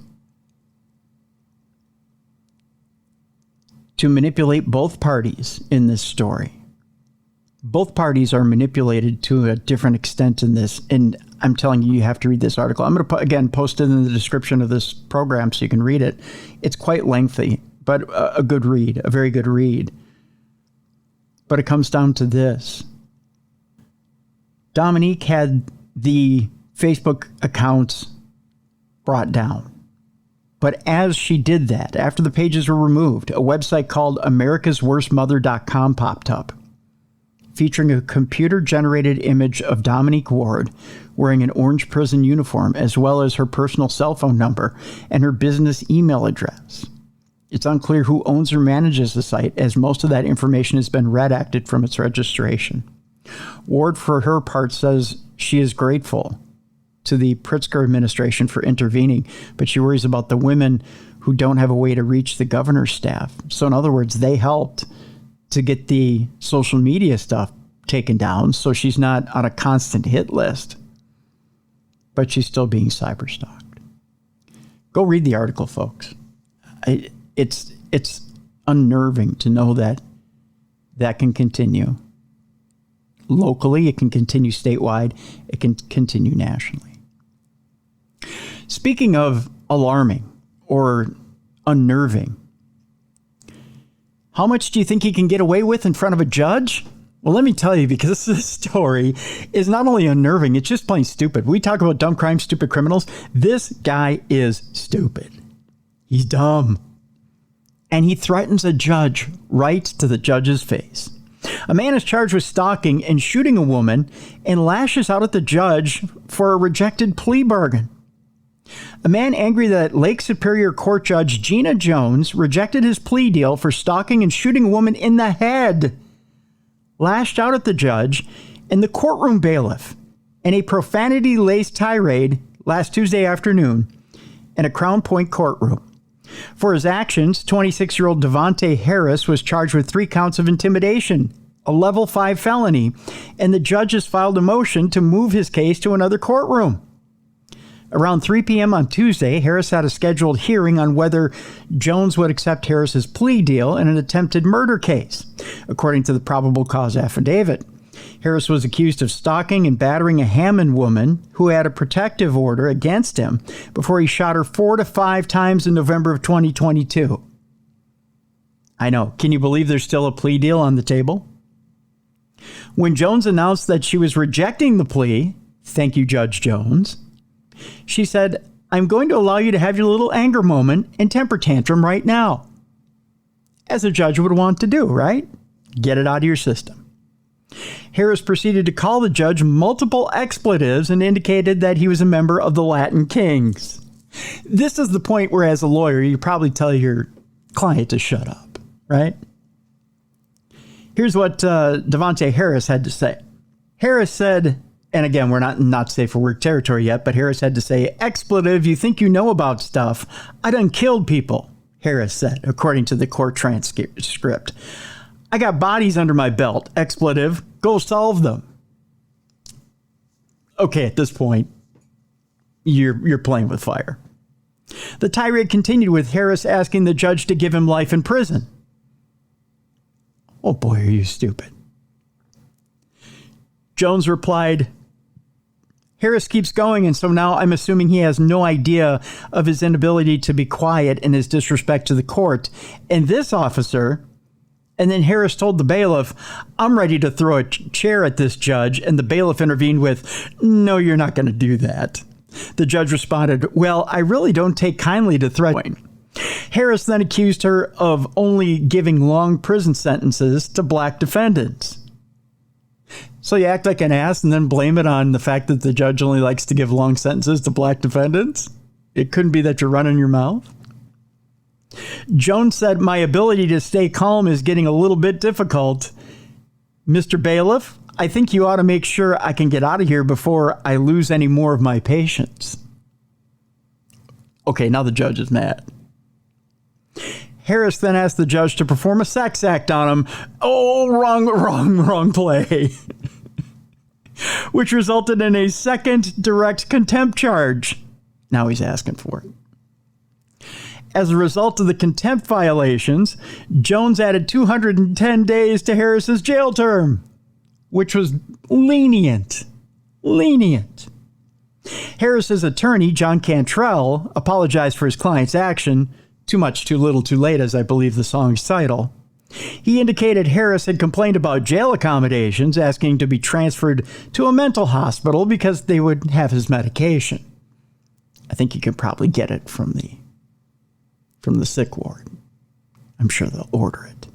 to manipulate both parties in this story. Both parties are manipulated to a different extent in this. And I'm telling you, you have to read this article. I'm going to, again, post it in the description of this program so you can read it. It's quite lengthy, but a good read, a very good read. But it comes down to this. Dominique had the Facebook accounts brought down. But as she did that, after the pages were removed, a website called americasworstmother.com popped up, featuring a computer-generated image of Dominique Ward wearing an orange prison uniform, as well as her personal cell phone number and her business email address. It's unclear who owns or manages the site, as most of that information has been redacted from its registration. Ward, for her part, says she is grateful to the Pritzker administration for intervening, but she worries about the women who don't have a way to reach the governor's staff. So in other words, they helped to get the social media stuff taken down, so she's not on a constant hit list, but she's still being cyberstalked. Go read the article, folks. It's unnerving to know that that can continue. Locally, it can continue statewide, it can continue nationally. Speaking of alarming or unnerving, how much do you think he can get away with in front of a judge? Well, let me tell you, because this story is not only unnerving, it's just plain stupid. We talk about dumb crimes, stupid criminals. This guy is stupid. He's dumb. And he threatens a judge right to the judge's face. A man is charged with stalking and shooting a woman and lashes out at the judge for a rejected plea bargain. A man angry that Lake Superior Court Judge Gina Jones rejected his plea deal for stalking and shooting a woman in the head lashed out at the judge and the courtroom bailiff in a profanity-laced tirade last Tuesday afternoon in a Crown Point courtroom. For his actions, 26-year-old Devontae Harris was charged with 3 counts of intimidation, a level 5 felony, and the judge has filed a motion to move his case to another courtroom. Around 3 p.m. on Tuesday, Harris had a scheduled hearing on whether Jones would accept Harris's plea deal in an attempted murder case, according to the probable cause affidavit. Harris was accused of stalking and battering a Hammond woman who had a protective order against him before he shot her 4 to 5 times in November of 2022. I know. Can you believe there's still a plea deal on the table? When Jones announced that she was rejecting the plea, thank you, Judge Jones, she said, "I'm going to allow you to have your little anger moment and temper tantrum right now." As a judge would want to do, right? Get it out of your system. Harris proceeded to call the judge multiple expletives and indicated that he was a member of the Latin Kings. This is the point where, as a lawyer, you probably tell your client to shut up, right? Here's what Devontae Harris had to say. Harris said, and again, we're not safe for work territory yet, but Harris had to say, "Expletive, you think you know about stuff. I done killed people," Harris said, according to the court transcript. "I got bodies under my belt. Expletive, go solve them." Okay, at this point, you're playing with fire. The tirade continued with Harris asking the judge to give him life in prison. Oh boy, are you stupid. Jones replied, "Harris keeps going, and so now I'm assuming he has no idea of his inability to be quiet and his disrespect to the court. And this officer," and then Harris told the bailiff, "I'm ready to throw a chair at this judge," and the bailiff intervened with, "No, you're not going to do that." The judge responded, "Well, I really don't take kindly to threatening." Harris then accused her of only giving long prison sentences to black defendants. So you act like an ass and then blame it on the fact that the judge only likes to give long sentences to black defendants? It couldn't be that you're running your mouth? Jones said, "My ability to stay calm is getting a little bit difficult. Mr. Bailiff, I think you ought to make sure I can get out of here before I lose any more of my patience." Okay, now the judge is mad. Harris then asked the judge to perform a sex act on him. Oh, wrong play. Which resulted in a second direct contempt charge. Now he's asking for it. As a result of the contempt violations, Jones added 210 days to Harris's jail term. which was lenient. Harris's attorney, John Cantrell, apologized for his client's action. Too much, too little, too late, as I believe the song's title. He indicated Harris had complained about jail accommodations, asking to be transferred to a mental hospital because they would have his medication. I think you could probably get it from the sick ward. I'm sure they'll order it.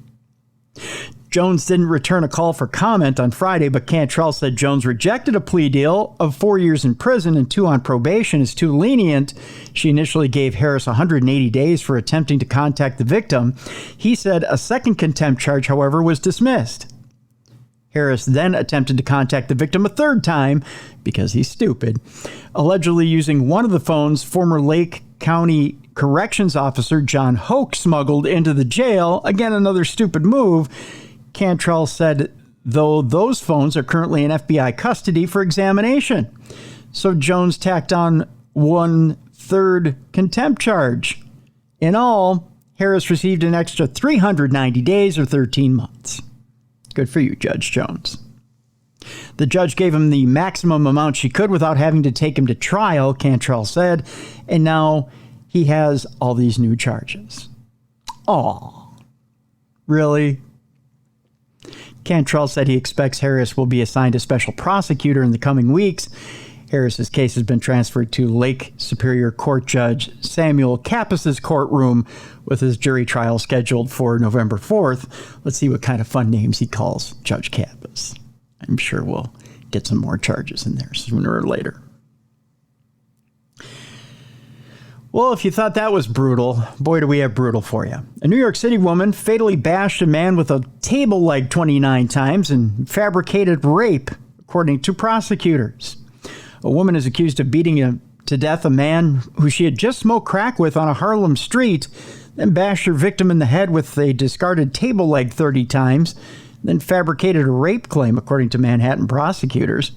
Jones didn't return a call for comment on Friday, but Cantrell said Jones rejected a plea deal of 4 years in prison and 2 on probation as too lenient. She initially gave Harris 180 days for attempting to contact the victim. He said a second contempt charge, however, was dismissed. Harris then attempted to contact the victim a third time, because he's stupid, allegedly using one of the phones former Lake County Corrections Officer John Hoke smuggled into the jail. Again, another stupid move. Cantrell said, though those phones are currently in FBI custody for examination. So Jones tacked on 1/3 contempt charge. In all, Harris received an extra 390 days or 13 months. Good for you, Judge Jones. The judge gave him the maximum amount she could without having to take him to trial, Cantrell said, and now he has all these new charges. Aw, really? Cantrell said he expects Harris will be assigned a special prosecutor in the coming weeks. Harris's case has been transferred to Lake Superior Court Judge Samuel Kappas' courtroom with his jury trial scheduled for November 4th. Let's see what kind of fun names he calls Judge Kappas. I'm sure we'll get some more charges in there sooner or later. Well, if you thought that was brutal, boy, do we have brutal for you. A New York City woman fatally bashed a man with a table leg 29 times and fabricated rape, according to prosecutors. A woman is accused of beating to death a man who she had just smoked crack with on a Harlem street, then bashed her victim in the head with a discarded table leg 30 times, then fabricated a rape claim, according to Manhattan prosecutors.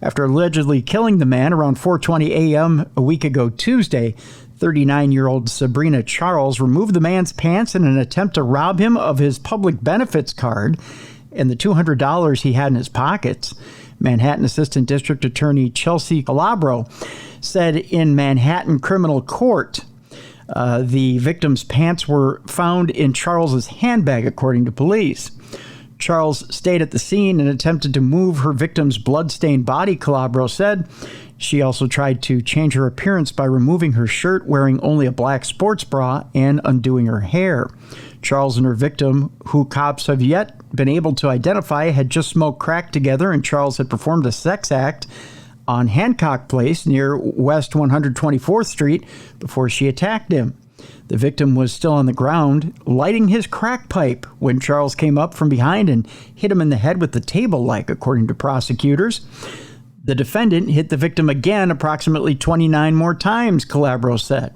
After allegedly killing the man around 4:20 a.m. a week ago Tuesday, 39-year-old Sabrina Charles removed the man's pants in an attempt to rob him of his public benefits card and the $200 he had in his pockets. Manhattan Assistant District Attorney Chelsea Calabro said in Manhattan criminal court the victim's pants were found in Charles's handbag, according to police. Charles stayed at the scene and attempted to move her victim's blood-stained body, Calabro said. She also tried to change her appearance by removing her shirt, wearing only a black sports bra, and undoing her hair. Charles and her victim, who cops have yet been able to identify, had just smoked crack together, and Charles had performed a sex act on Hancock Place near West 124th Street before she attacked him. The victim was still on the ground, lighting his crack pipe when Charles came up from behind and hit him in the head with the table leg, according to prosecutors. The defendant hit the victim again approximately 29 more times, Calabro said.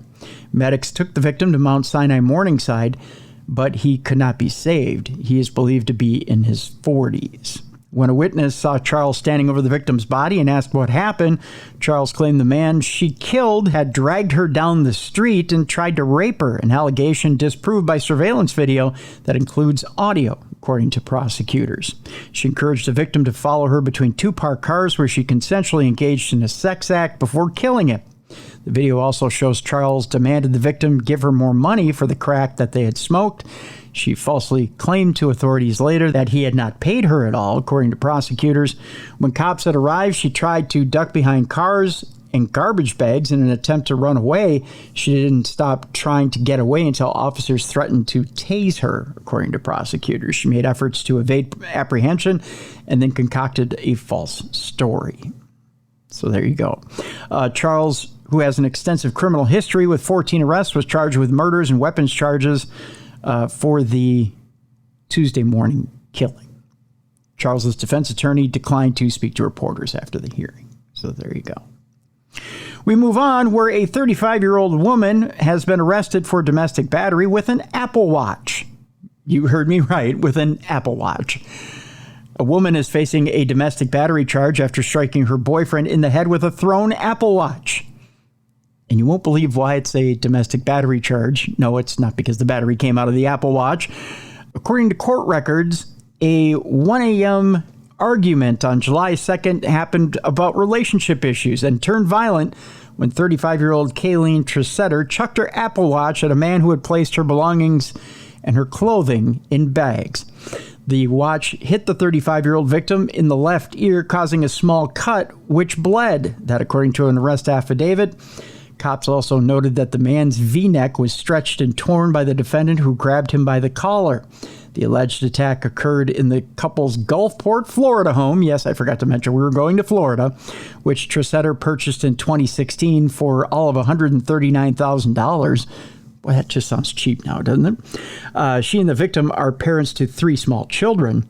Medics took the victim to Mount Sinai Morningside, but he could not be saved. He is believed to be in his 40s. When a witness saw Charles standing over the victim's body and asked what happened, Charles claimed the man she killed had dragged her down the street and tried to rape her, an allegation disproved by surveillance video that includes audio, according to prosecutors. She encouraged the victim to follow her between 2 parked cars where she consensually engaged in a sex act before killing him. The video also shows Charles demanded the victim give her more money for the crack that they had smoked. She falsely claimed to authorities later that he had not paid her at all, according to prosecutors. When cops had arrived, she tried to duck behind cars and garbage bags in an attempt to run away. She didn't stop trying to get away until officers threatened to tase her, according to prosecutors. She made efforts to evade apprehension and then concocted a false story. So there you go. Charles, who has an extensive criminal history with 14 arrests, was charged with murders and weapons charges for the Tuesday morning killing. Charles's defense attorney declined to speak to reporters after the hearing. So there you go. We move on, where a 35-year-old woman has been arrested for domestic battery with an Apple Watch. You heard me right, with an Apple Watch. A woman is facing a domestic battery charge after striking her boyfriend in the head with a thrown Apple Watch. And you won't believe why it's a domestic battery charge. No, it's not because the battery came out of the Apple Watch. According to court records, a 1 a.m. argument on July 2nd happened about relationship issues and turned violent when 35-year-old Kayleen Tressetter chucked her Apple Watch at a man who had placed her belongings and her clothing in bags. The watch hit the 35-year-old victim in the left ear, causing a small cut, which bled. That, according to an arrest affidavit. Cops also noted that the man's V-neck was stretched and torn by the defendant, who grabbed him by the collar. The alleged attack occurred in the couple's Gulfport, Florida home. Yes, I forgot to mention we were going to Florida, which Tressetter purchased in 2016 for all of $139,000. Boy, that just sounds cheap now, doesn't it? She and the victim are parents to 3 small children.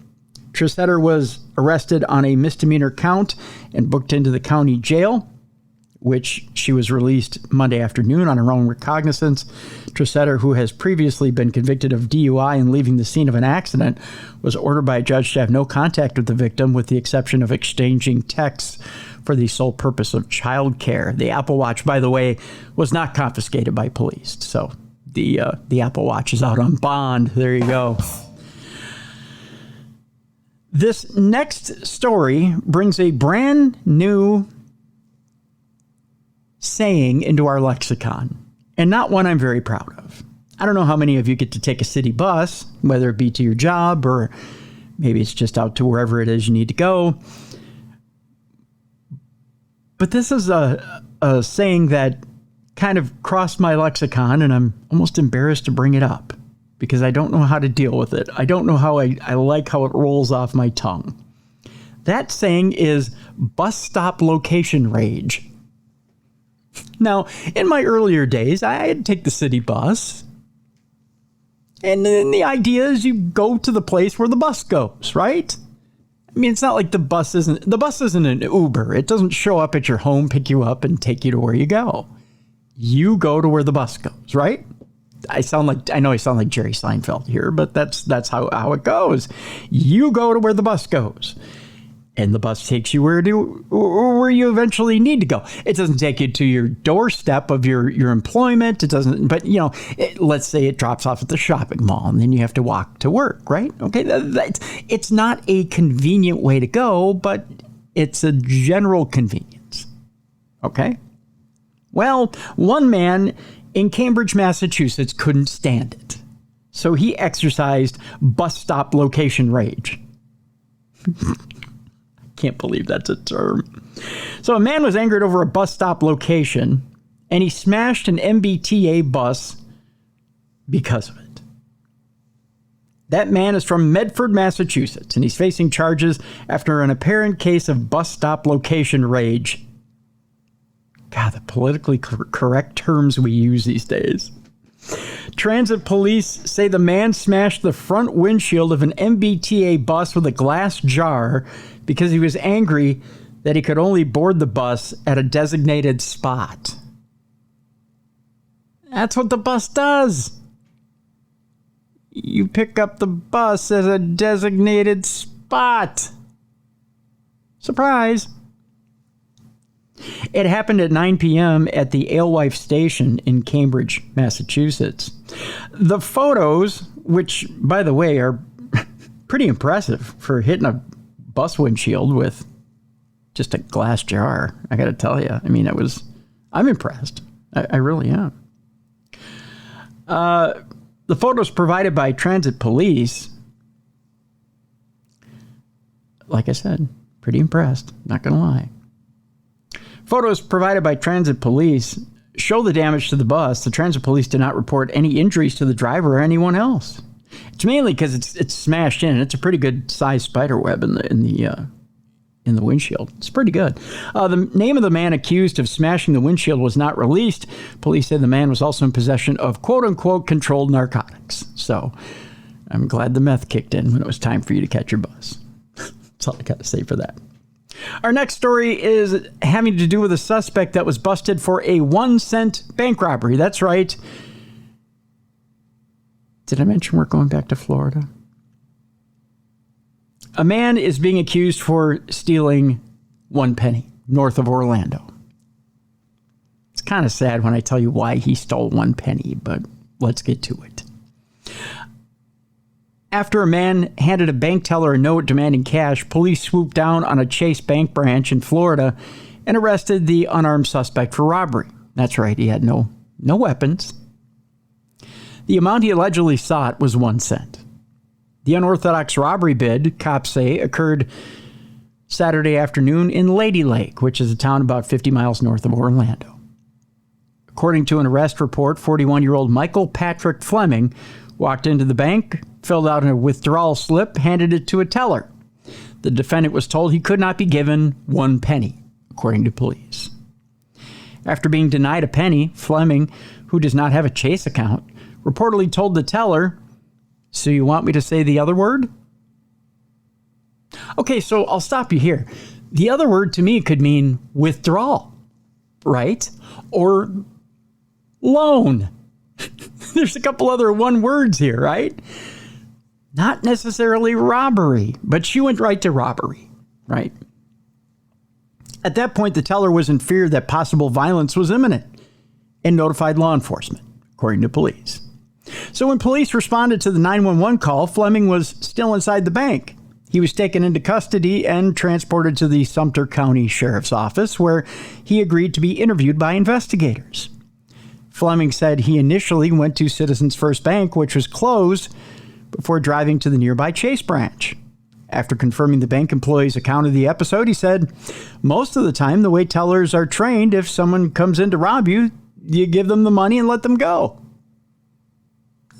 Tressetter was arrested on a misdemeanor count and booked into the county jail, which she was released Monday afternoon on her own recognizance. Tressetter, who has previously been convicted of DUI and leaving the scene of an accident, was ordered by a judge to have no contact with the victim, with the exception of exchanging texts for the sole purpose of child care. The Apple Watch, by the way, was not confiscated by police. So the Apple Watch is out on bond. There you go. This next story brings a brand new saying into our lexicon, and not one I'm very proud of. I don't know how many of you get to take a city bus, whether it be to your job or maybe it's just out to wherever it is you need to go. But this is a saying that kind of crossed my lexicon, and I'm almost embarrassed to bring it up because I don't know how to deal with it. I don't know how I like how it rolls off my tongue. That saying is bus stop location rage. Now, in my earlier days, I'd take the city bus. And then the idea is you go to the place where the bus goes, right? I mean, it's not like the bus isn't an Uber. It doesn't show up at your home, pick you up, and take you to where you go. You go to where the bus goes, right? I know I sound like Jerry Seinfeld here, but that's how it goes. You go to where the bus goes. And the bus takes you where you eventually need to go. It doesn't take you to your doorstep of your employment. It doesn't, but let's say it drops off at the shopping mall and then you have to walk to work, right? Okay, it's not a convenient way to go, but it's a general convenience. Okay? Well, one man in Cambridge, Massachusetts couldn't stand it. So he exercised bus stop location rage. Can't believe that's a term. So a man was angered over a bus stop location, and he smashed an MBTA bus because of it. That man is from Medford, Massachusetts, and he's facing charges after an apparent case of bus stop location rage. God, the politically correct terms we use these days. Transit police say the man smashed the front windshield of an MBTA bus with a glass jar because he was angry that he could only board the bus at a designated spot. That's what the bus does. You pick up the bus at a designated spot. Surprise. It happened at 9 p.m. at the Alewife Station in Cambridge, Massachusetts. The photos, which, by the way, are pretty impressive for hitting a bus windshield with just a glass jar, I got to tell you. I mean, I'm impressed. I really am. The photos provided by transit police, like I said, pretty impressed, not going to lie. Photos provided by transit police show the damage to the bus. The transit police did not report any injuries to the driver or anyone else. It's mainly because it's smashed in. It's a pretty good sized spider web in the windshield. It's pretty good. The name of the man accused of smashing the windshield was not released. Police said the man was also in possession of quote unquote controlled narcotics. So I'm glad the meth kicked in when it was time for you to catch your bus. That's all I got to say for that. Our next story is having to do with a suspect that was busted for a 1-cent bank robbery. That's right. Did I mention we're going back to Florida? A man is being accused for stealing 1 penny north of Orlando. It's kind of sad when I tell you why he stole 1 penny, but let's get to it. After a man handed a bank teller a note demanding cash, police swooped down on a Chase Bank branch in Florida and arrested the unarmed suspect for robbery. That's right, he had no weapons. The amount he allegedly sought was 1 cent. The unorthodox robbery bid, cops say, occurred Saturday afternoon in Lady Lake, which is a town about 50 miles north of Orlando. According to an arrest report, 41-year-old Michael Patrick Fleming walked into the bank, filled out a withdrawal slip, handed it to a teller. The defendant was told he could not be given 1 penny, according to police. After being denied a penny, Fleming, who does not have a Chase account, reportedly told the teller, "So you want me to say the other word?" Okay, so I'll stop you here. The other word to me could mean withdrawal, right? Or loan. There's a couple other one words here, right? Not necessarily robbery, but she went right to robbery, right? At that point, the teller was in fear that possible violence was imminent and notified law enforcement, according to police. So when police responded to the 911 call, Fleming was still inside the bank. He was taken into custody and transported to the Sumter County Sheriff's Office, where he agreed to be interviewed by investigators. Fleming said he initially went to Citizens First Bank, which was closed, before driving to the nearby Chase branch. After confirming the bank employee's account of the episode, he said, "Most of the time, the way tellers are trained, if someone comes in to rob you, you give them the money and let them go."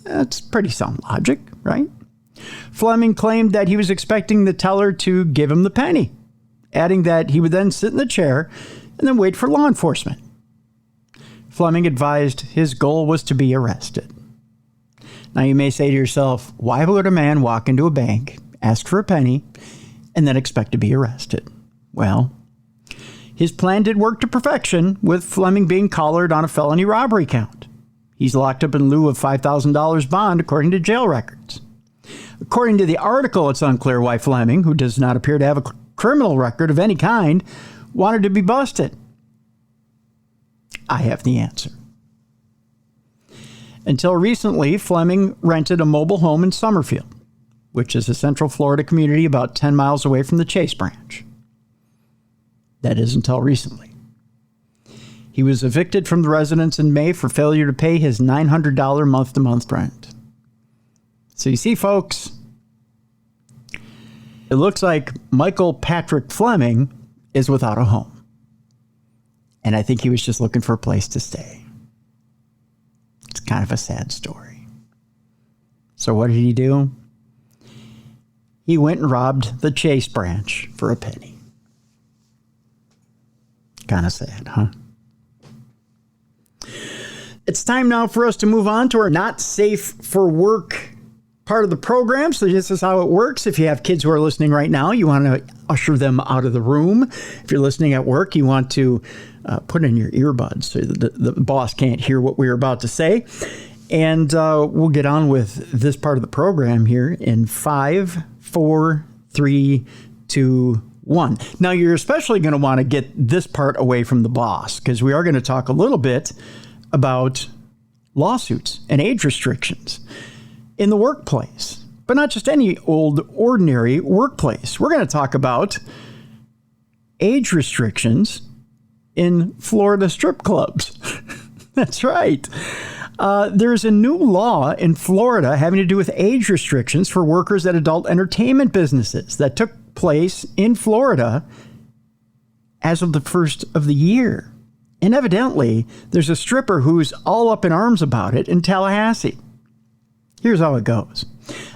That's pretty sound logic, right? Fleming claimed that he was expecting the teller to give him the penny, adding that he would then sit in the chair and then wait for law enforcement. Fleming advised his goal was to be arrested. Now you may say to yourself, why would a man walk into a bank, ask for a penny, and then expect to be arrested? Well, his plan did work to perfection, with Fleming being collared on a felony robbery count. He's locked up in lieu of $5,000 bond, according to jail records. According to the article, it's unclear why Fleming, who does not appear to have a criminal record of any kind, wanted to be busted. I have the answer. Until recently, Fleming rented a mobile home in Summerfield, which is a Central Florida community about 10 miles away from the Chase branch. That is until recently. He was evicted from the residence in May for failure to pay his $900 month-to-month rent. So you see, folks, it looks like Michael Patrick Fleming is without a home. And I think he was just looking for a place to stay. It's kind of a sad story. So what did he do? He went and robbed the Chase branch for a penny. Kind of sad, huh? It's time now for us to move on to our not safe for work part of the program. So this is how it works. If you have kids who are listening right now, you want to usher them out of the room. If you're listening at work, you want to put in your earbuds so the boss can't hear what we're about to say. And we'll get on with this part of the program here in 5, 4, 3, 2, 1. Now, you're especially going to want to get this part away from the boss, because we are going to talk a little bit about lawsuits and age restrictions in the workplace, but not just any old ordinary workplace. We're going to talk about age restrictions in Florida strip clubs. That's right. There's a new law in Florida having to do with age restrictions for workers at adult entertainment businesses that took place in Florida as of the first of the year. And evidently, there's a stripper who's all up in arms about it in Tallahassee. Here's how it goes.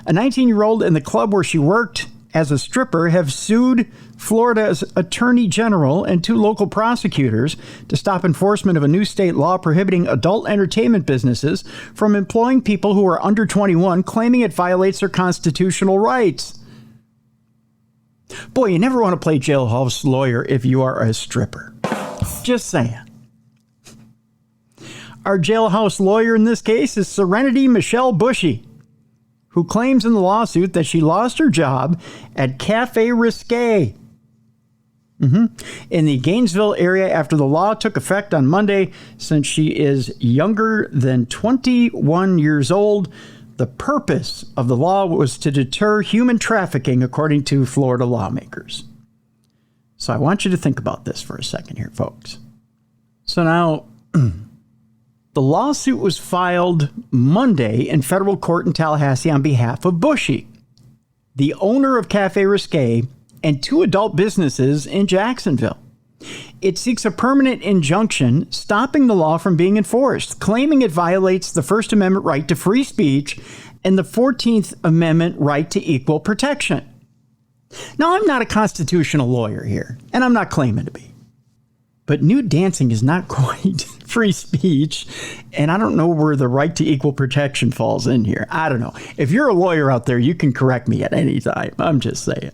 A 19-year-old in the club where she worked as a stripper have sued Florida's Attorney General and 2 local prosecutors to stop enforcement of a new state law prohibiting adult entertainment businesses from employing people who are under 21, claiming it violates their constitutional rights. Boy, you never want to play jailhouse lawyer if you are a stripper. Just saying. Our jailhouse lawyer in this case is Serenity Michelle Bushy, who claims in the lawsuit that she lost her job at Cafe Risque in the Gainesville area after the law took effect on Monday. Since she is younger than 21 years old, The purpose of the law was to deter human trafficking, according to Florida lawmakers. So I want you to think about this for a second here, folks. So now, the lawsuit was filed Monday in federal court in Tallahassee on behalf of Bushy, the owner of Cafe Risque and 2 adult businesses in Jacksonville. It seeks a permanent injunction stopping the law from being enforced, claiming it violates the First Amendment right to free speech and the 14th Amendment right to equal protection. Now, I'm not a constitutional lawyer here, and I'm not claiming to be. But nude dancing is not quite free speech, and I don't know where the right to equal protection falls in here. I don't know. If you're a lawyer out there, you can correct me at any time. I'm just saying.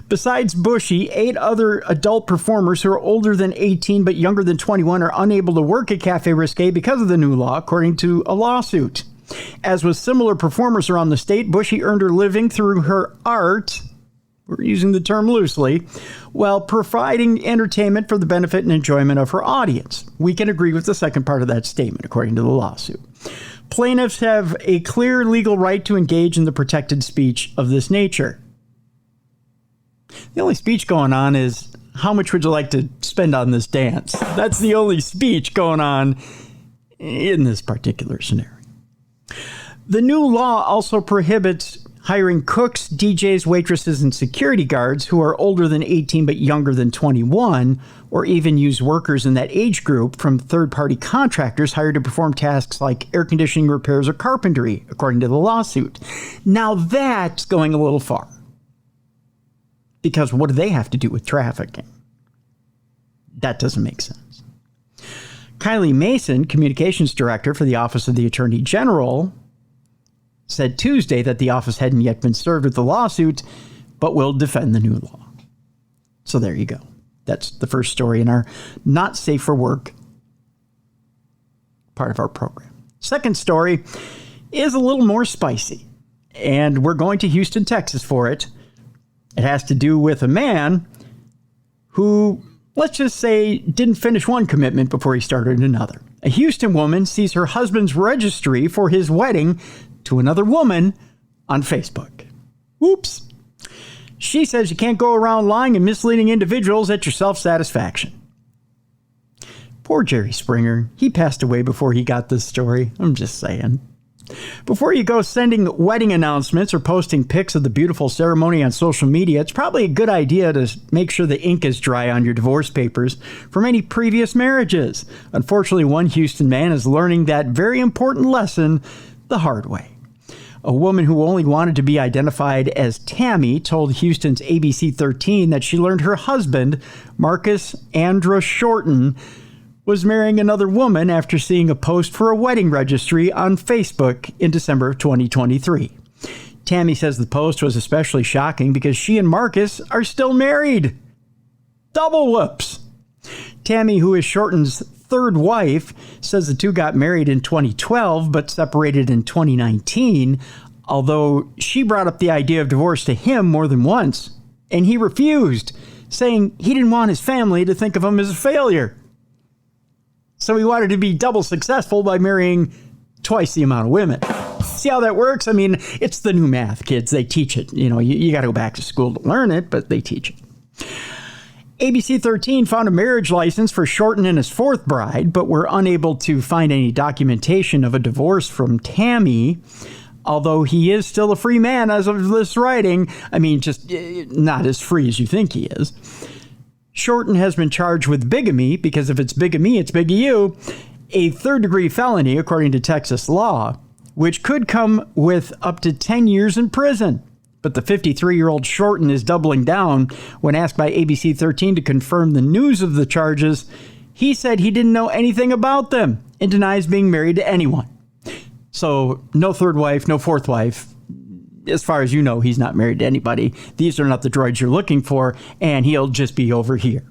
Besides Bushy, 8 other adult performers who are older than 18 but younger than 21 are unable to work at Cafe Risque because of the new law, according to a lawsuit. As with similar performers around the state, Bushy earned her living through her art, we're using the term loosely, while providing entertainment for the benefit and enjoyment of her audience. We can agree with the second part of that statement, according to the lawsuit. Plaintiffs have a clear legal right to engage in the protected speech of this nature. The only speech going on is, how much would you like to spend on this dance? That's the only speech going on in this particular scenario. The new law also prohibits hiring cooks, DJs, waitresses, and security guards who are older than 18 but younger than 21, or even use workers in that age group from third-party contractors hired to perform tasks like air conditioning repairs or carpentry, according to the lawsuit. Now that's going a little far. Because what do they have to do with trafficking? That doesn't make sense. Kylie Mason, communications director for the Office of the Attorney General, said Tuesday that the office hadn't yet been served with the lawsuit, but will defend the new law. So there you go. That's the first story in our Not Safe for Work part of our program. Second story is a little more spicy, and we're going to Houston, Texas for it. It has to do with a man who, let's just say, didn't finish one commitment before he started another. A Houston woman sees her husband's registry for his wedding to another woman on Facebook. Whoops. She says you can't go around lying and misleading individuals at your self-satisfaction. Poor Jerry Springer. He passed away before he got this story. I'm just saying. Before you go sending wedding announcements or posting pics of the beautiful ceremony on social media, it's probably a good idea to make sure the ink is dry on your divorce papers from any previous marriages. Unfortunately, one Houston man is learning that very important lesson the hard way. A woman who only wanted to be identified as Tammy told Houston's ABC 13 that she learned her husband, Marcus Andra Shorten, was marrying another woman after seeing a post for a wedding registry on Facebook in December of 2023. Tammy says the post was especially shocking because she and Marcus are still married. Double whoops. Tammy, who is Shorten's third wife, says the two got married in 2012 but separated in 2019, although she brought up the idea of divorce to him more than once, and he refused, saying he didn't want his family to think of him as a failure. So he wanted to be double successful by marrying twice the amount of women. See how that works? I mean, it's the new math, kids. They teach it. You know, you got to go back to school to learn it, but they teach it. ABC 13 found a marriage license for Shorten and his fourth bride, but were unable to find any documentation of a divorce from Tammy, although he is still a free man as of this writing. I mean, just not as free as you think he is. Shorten has been charged with bigamy because if it's bigamy, it's big you, a third-degree felony according to Texas law, which could come with up to 10 years in prison. But the 53-year-old Shorten is doubling down. When asked by ABC 13 to confirm the news of the charges, he said he didn't know anything about them and denies being married to anyone. So no third wife, no fourth wife. As far as you know, he's not married to anybody. These are not the droids you're looking for, and he'll just be over here.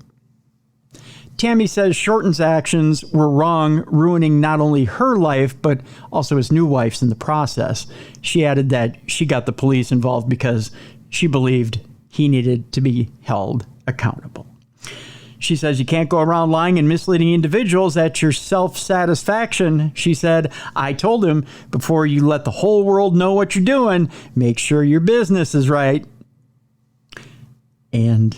Tammy says Shorten's actions were wrong, ruining not only her life, but also his new wife's in the process. She added that she got the police involved because she believed he needed to be held accountable. She says, you can't go around lying and misleading individuals at your self-satisfaction. She said, I told him, before you let the whole world know what you're doing, make sure your business is right. And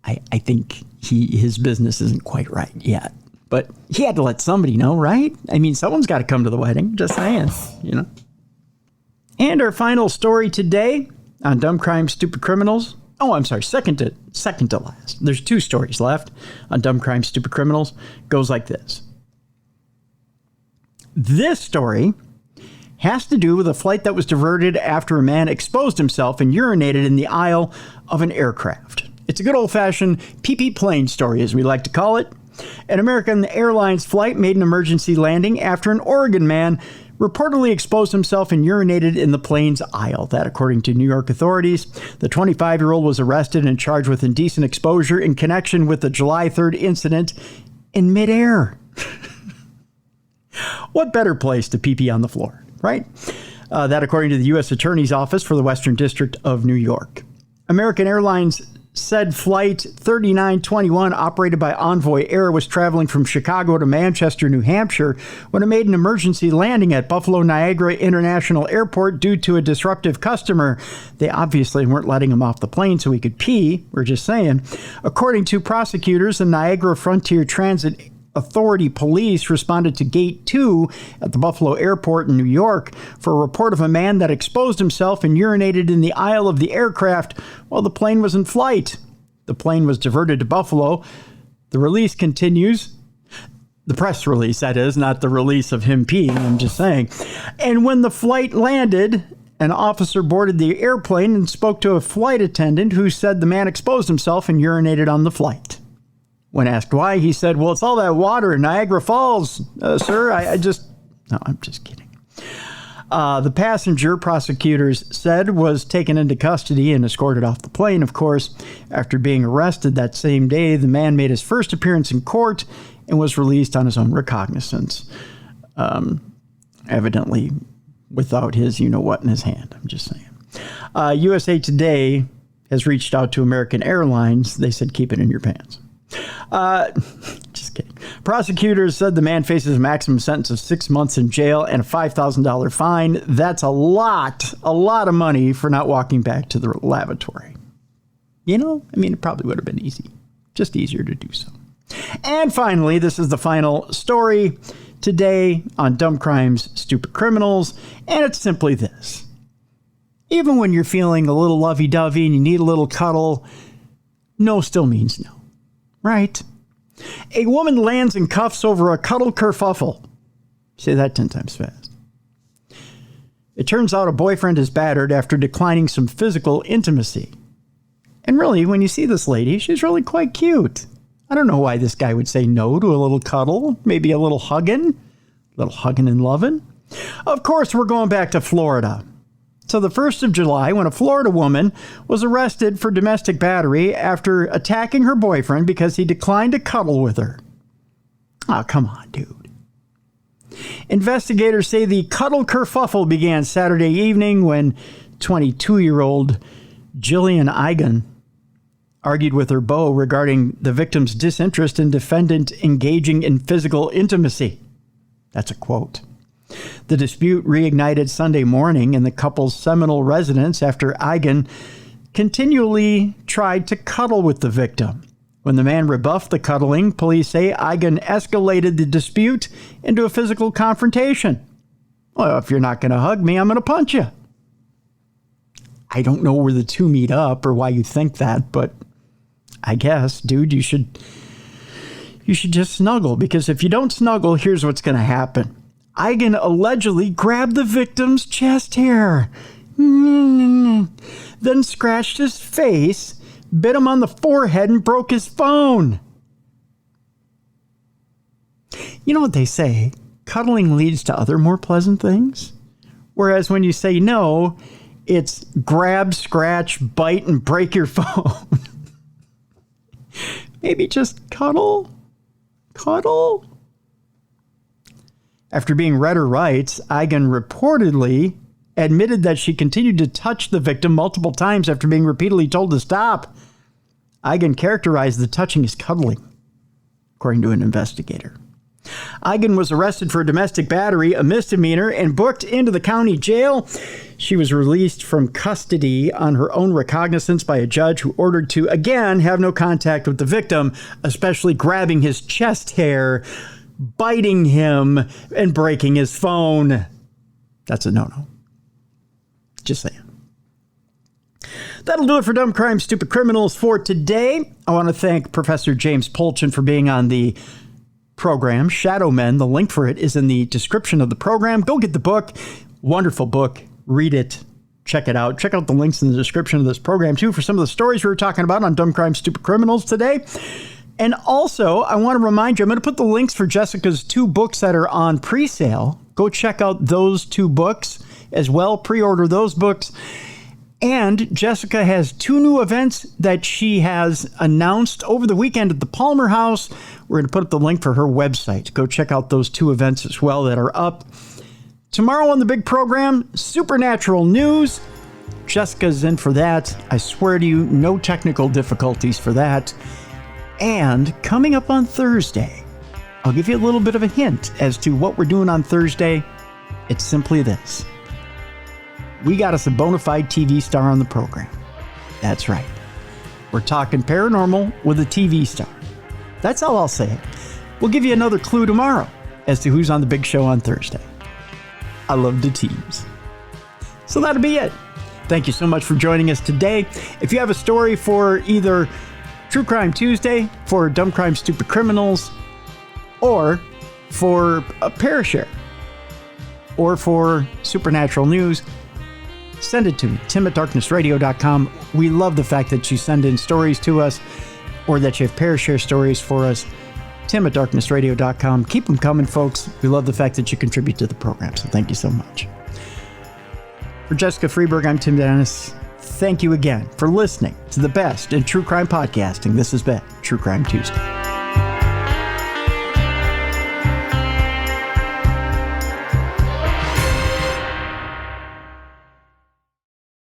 I think his business isn't quite right yet. But he had to let somebody know, right? I mean, someone's got to come to the wedding. Just saying, you know. And our final story today on Dumb Crimes, Stupid Criminals. Oh, I'm sorry, second to last. There's 2 stories left on Dumb Crimes, Stupid Criminals. Goes like this. This story has to do with a flight that was diverted after a man exposed himself and urinated in the aisle of an aircraft. It's a good old-fashioned pee-pee plane story, as we like to call it. An American Airlines flight made an emergency landing after an Oregon man reportedly exposed himself and urinated in the plane's aisle. That, according to New York authorities. The 25-year-old was arrested and charged with indecent exposure in connection with the July 3rd incident in midair. What better place to pee-pee on the floor, right? That, according to the U.S. Attorney's Office for the Western District of New York. American Airlines said Flight 3921, operated by Envoy Air, was traveling from Chicago to Manchester, New Hampshire, when it made an emergency landing at Buffalo Niagara International Airport due to a disruptive customer. They obviously weren't letting him off the plane so he could pee. We're just saying. According to prosecutors, the Niagara Frontier Transit Authority police responded to Gate 2 at the Buffalo Airport in New York for a report of a man that exposed himself and urinated in the aisle of the aircraft while the plane was in flight. The plane was diverted to Buffalo. The release continues. The press release, that is, not the release of him peeing, I'm just saying. And when the flight landed, an officer boarded the airplane and spoke to a flight attendant who said the man exposed himself and urinated on the flight. When asked why, he said, well, it's all that water in Niagara Falls, sir. No, I'm just kidding. The passenger, prosecutors said, was taken into custody and escorted off the plane, of course. After being arrested that same day, the man made his first appearance in court and was released on his own recognizance. Evidently without his you-know-what in his hand, I'm just saying. USA Today has reached out to American Airlines. They said, keep it in your pants. Just kidding. Prosecutors said the man faces a maximum sentence of 6 months in jail and a $5,000 fine. That's a lot of money for not walking back to the lavatory. You know, I mean, it probably would have been easy. Just easier to do so. And finally, this is the final story today on Dumb Crimes, Stupid Criminals. And it's simply this. Even when you're feeling a little lovey-dovey and you need a little cuddle, no still means no. Right. A woman lands in cuffs over a cuddle kerfuffle. Say that 10 times fast. It turns out a boyfriend is battered after declining some physical intimacy. And really, when you see this lady, she's really quite cute. I don't know why this guy would say no to a little cuddle, maybe a little hugging and loving. Of course, we're going back to Florida. So the 1st of July, when a Florida woman was arrested for domestic battery after attacking her boyfriend because he declined to cuddle with her. Oh, come on, dude. Investigators say the cuddle kerfuffle began Saturday evening when 22-year-old Jillian Eigen argued with her beau regarding the victim's disinterest in defendant engaging in physical intimacy. That's a quote. The dispute reignited Sunday morning in the couple's Seminole residence after Eigen continually tried to cuddle with the victim. When the man rebuffed the cuddling, police say Eigen escalated the dispute into a physical confrontation. Well, if you're not going to hug me, I'm going to punch you. I don't know where the two meet up or why you think that, but I guess, dude, you should just snuggle, because if you don't snuggle, here's what's going to happen. Eigen allegedly grabbed the victim's chest hair, then scratched his face, bit him on the forehead, and broke his phone. You know what they say? Cuddling leads to other more pleasant things. Whereas when you say no, it's grab, scratch, bite, and break your phone. Maybe just cuddle. Cuddle. After being read her rights, Eigen reportedly admitted that she continued to touch the victim multiple times after being repeatedly told to stop. Eigen characterized the touching as cuddling, according to an investigator. Eigen was arrested for domestic battery, a misdemeanor, and booked into the county jail. She was released from custody on her own recognizance by a judge who ordered to, again, have no contact with the victim, especially grabbing his chest hair, biting him, and breaking his phone. That's a no-no. Just saying. That'll do it for Dumb Crime, Stupid Criminals for today. I want to thank Professor James Polchin for being on the program, Shadow Men. The link for it is in the description of the program. Go get the book. Wonderful book. Read it. Check it out. Check out the links in the description of this program, too, for some of the stories we were talking about on Dumb Crime, Stupid Criminals today. And also, I want to remind you, I'm going to put the links for Jessica's 2 books that are on pre-sale. Go check out those 2 books as well. Pre-order those books. And Jessica has 2 new events that she has announced over the weekend at the Palmer House. We're going to put up the link for her website. Go check out those 2 events as well that are up. Tomorrow on the big program, Supernatural News. Jessica's in for that. I swear to you, no technical difficulties for that. And coming up on Thursday, I'll give you a little bit of a hint as to what we're doing on Thursday. It's simply this. We got us a bona fide TV star on the program. That's right. We're talking paranormal with a TV star. That's all I'll say. We'll give you another clue tomorrow as to who's on the big show on Thursday. I love the teams. So that'll be it. Thank you so much for joining us today. If you have a story for either True Crime Tuesday, for Dumb Crime Stupid Criminals, or for a Parashare, or for Supernatural News, send it to me, tim@darknessradio.com. We love the fact that you send in stories to us or that you have Parashare stories for us. tim@darknessradio.com. Keep them coming, folks. We love the fact that you contribute to the program, so thank you so much. For Jessica Freeberg, I'm Tim Dennis. Thank you again for listening to the best in true crime podcasting. This has been True Crime Tuesday.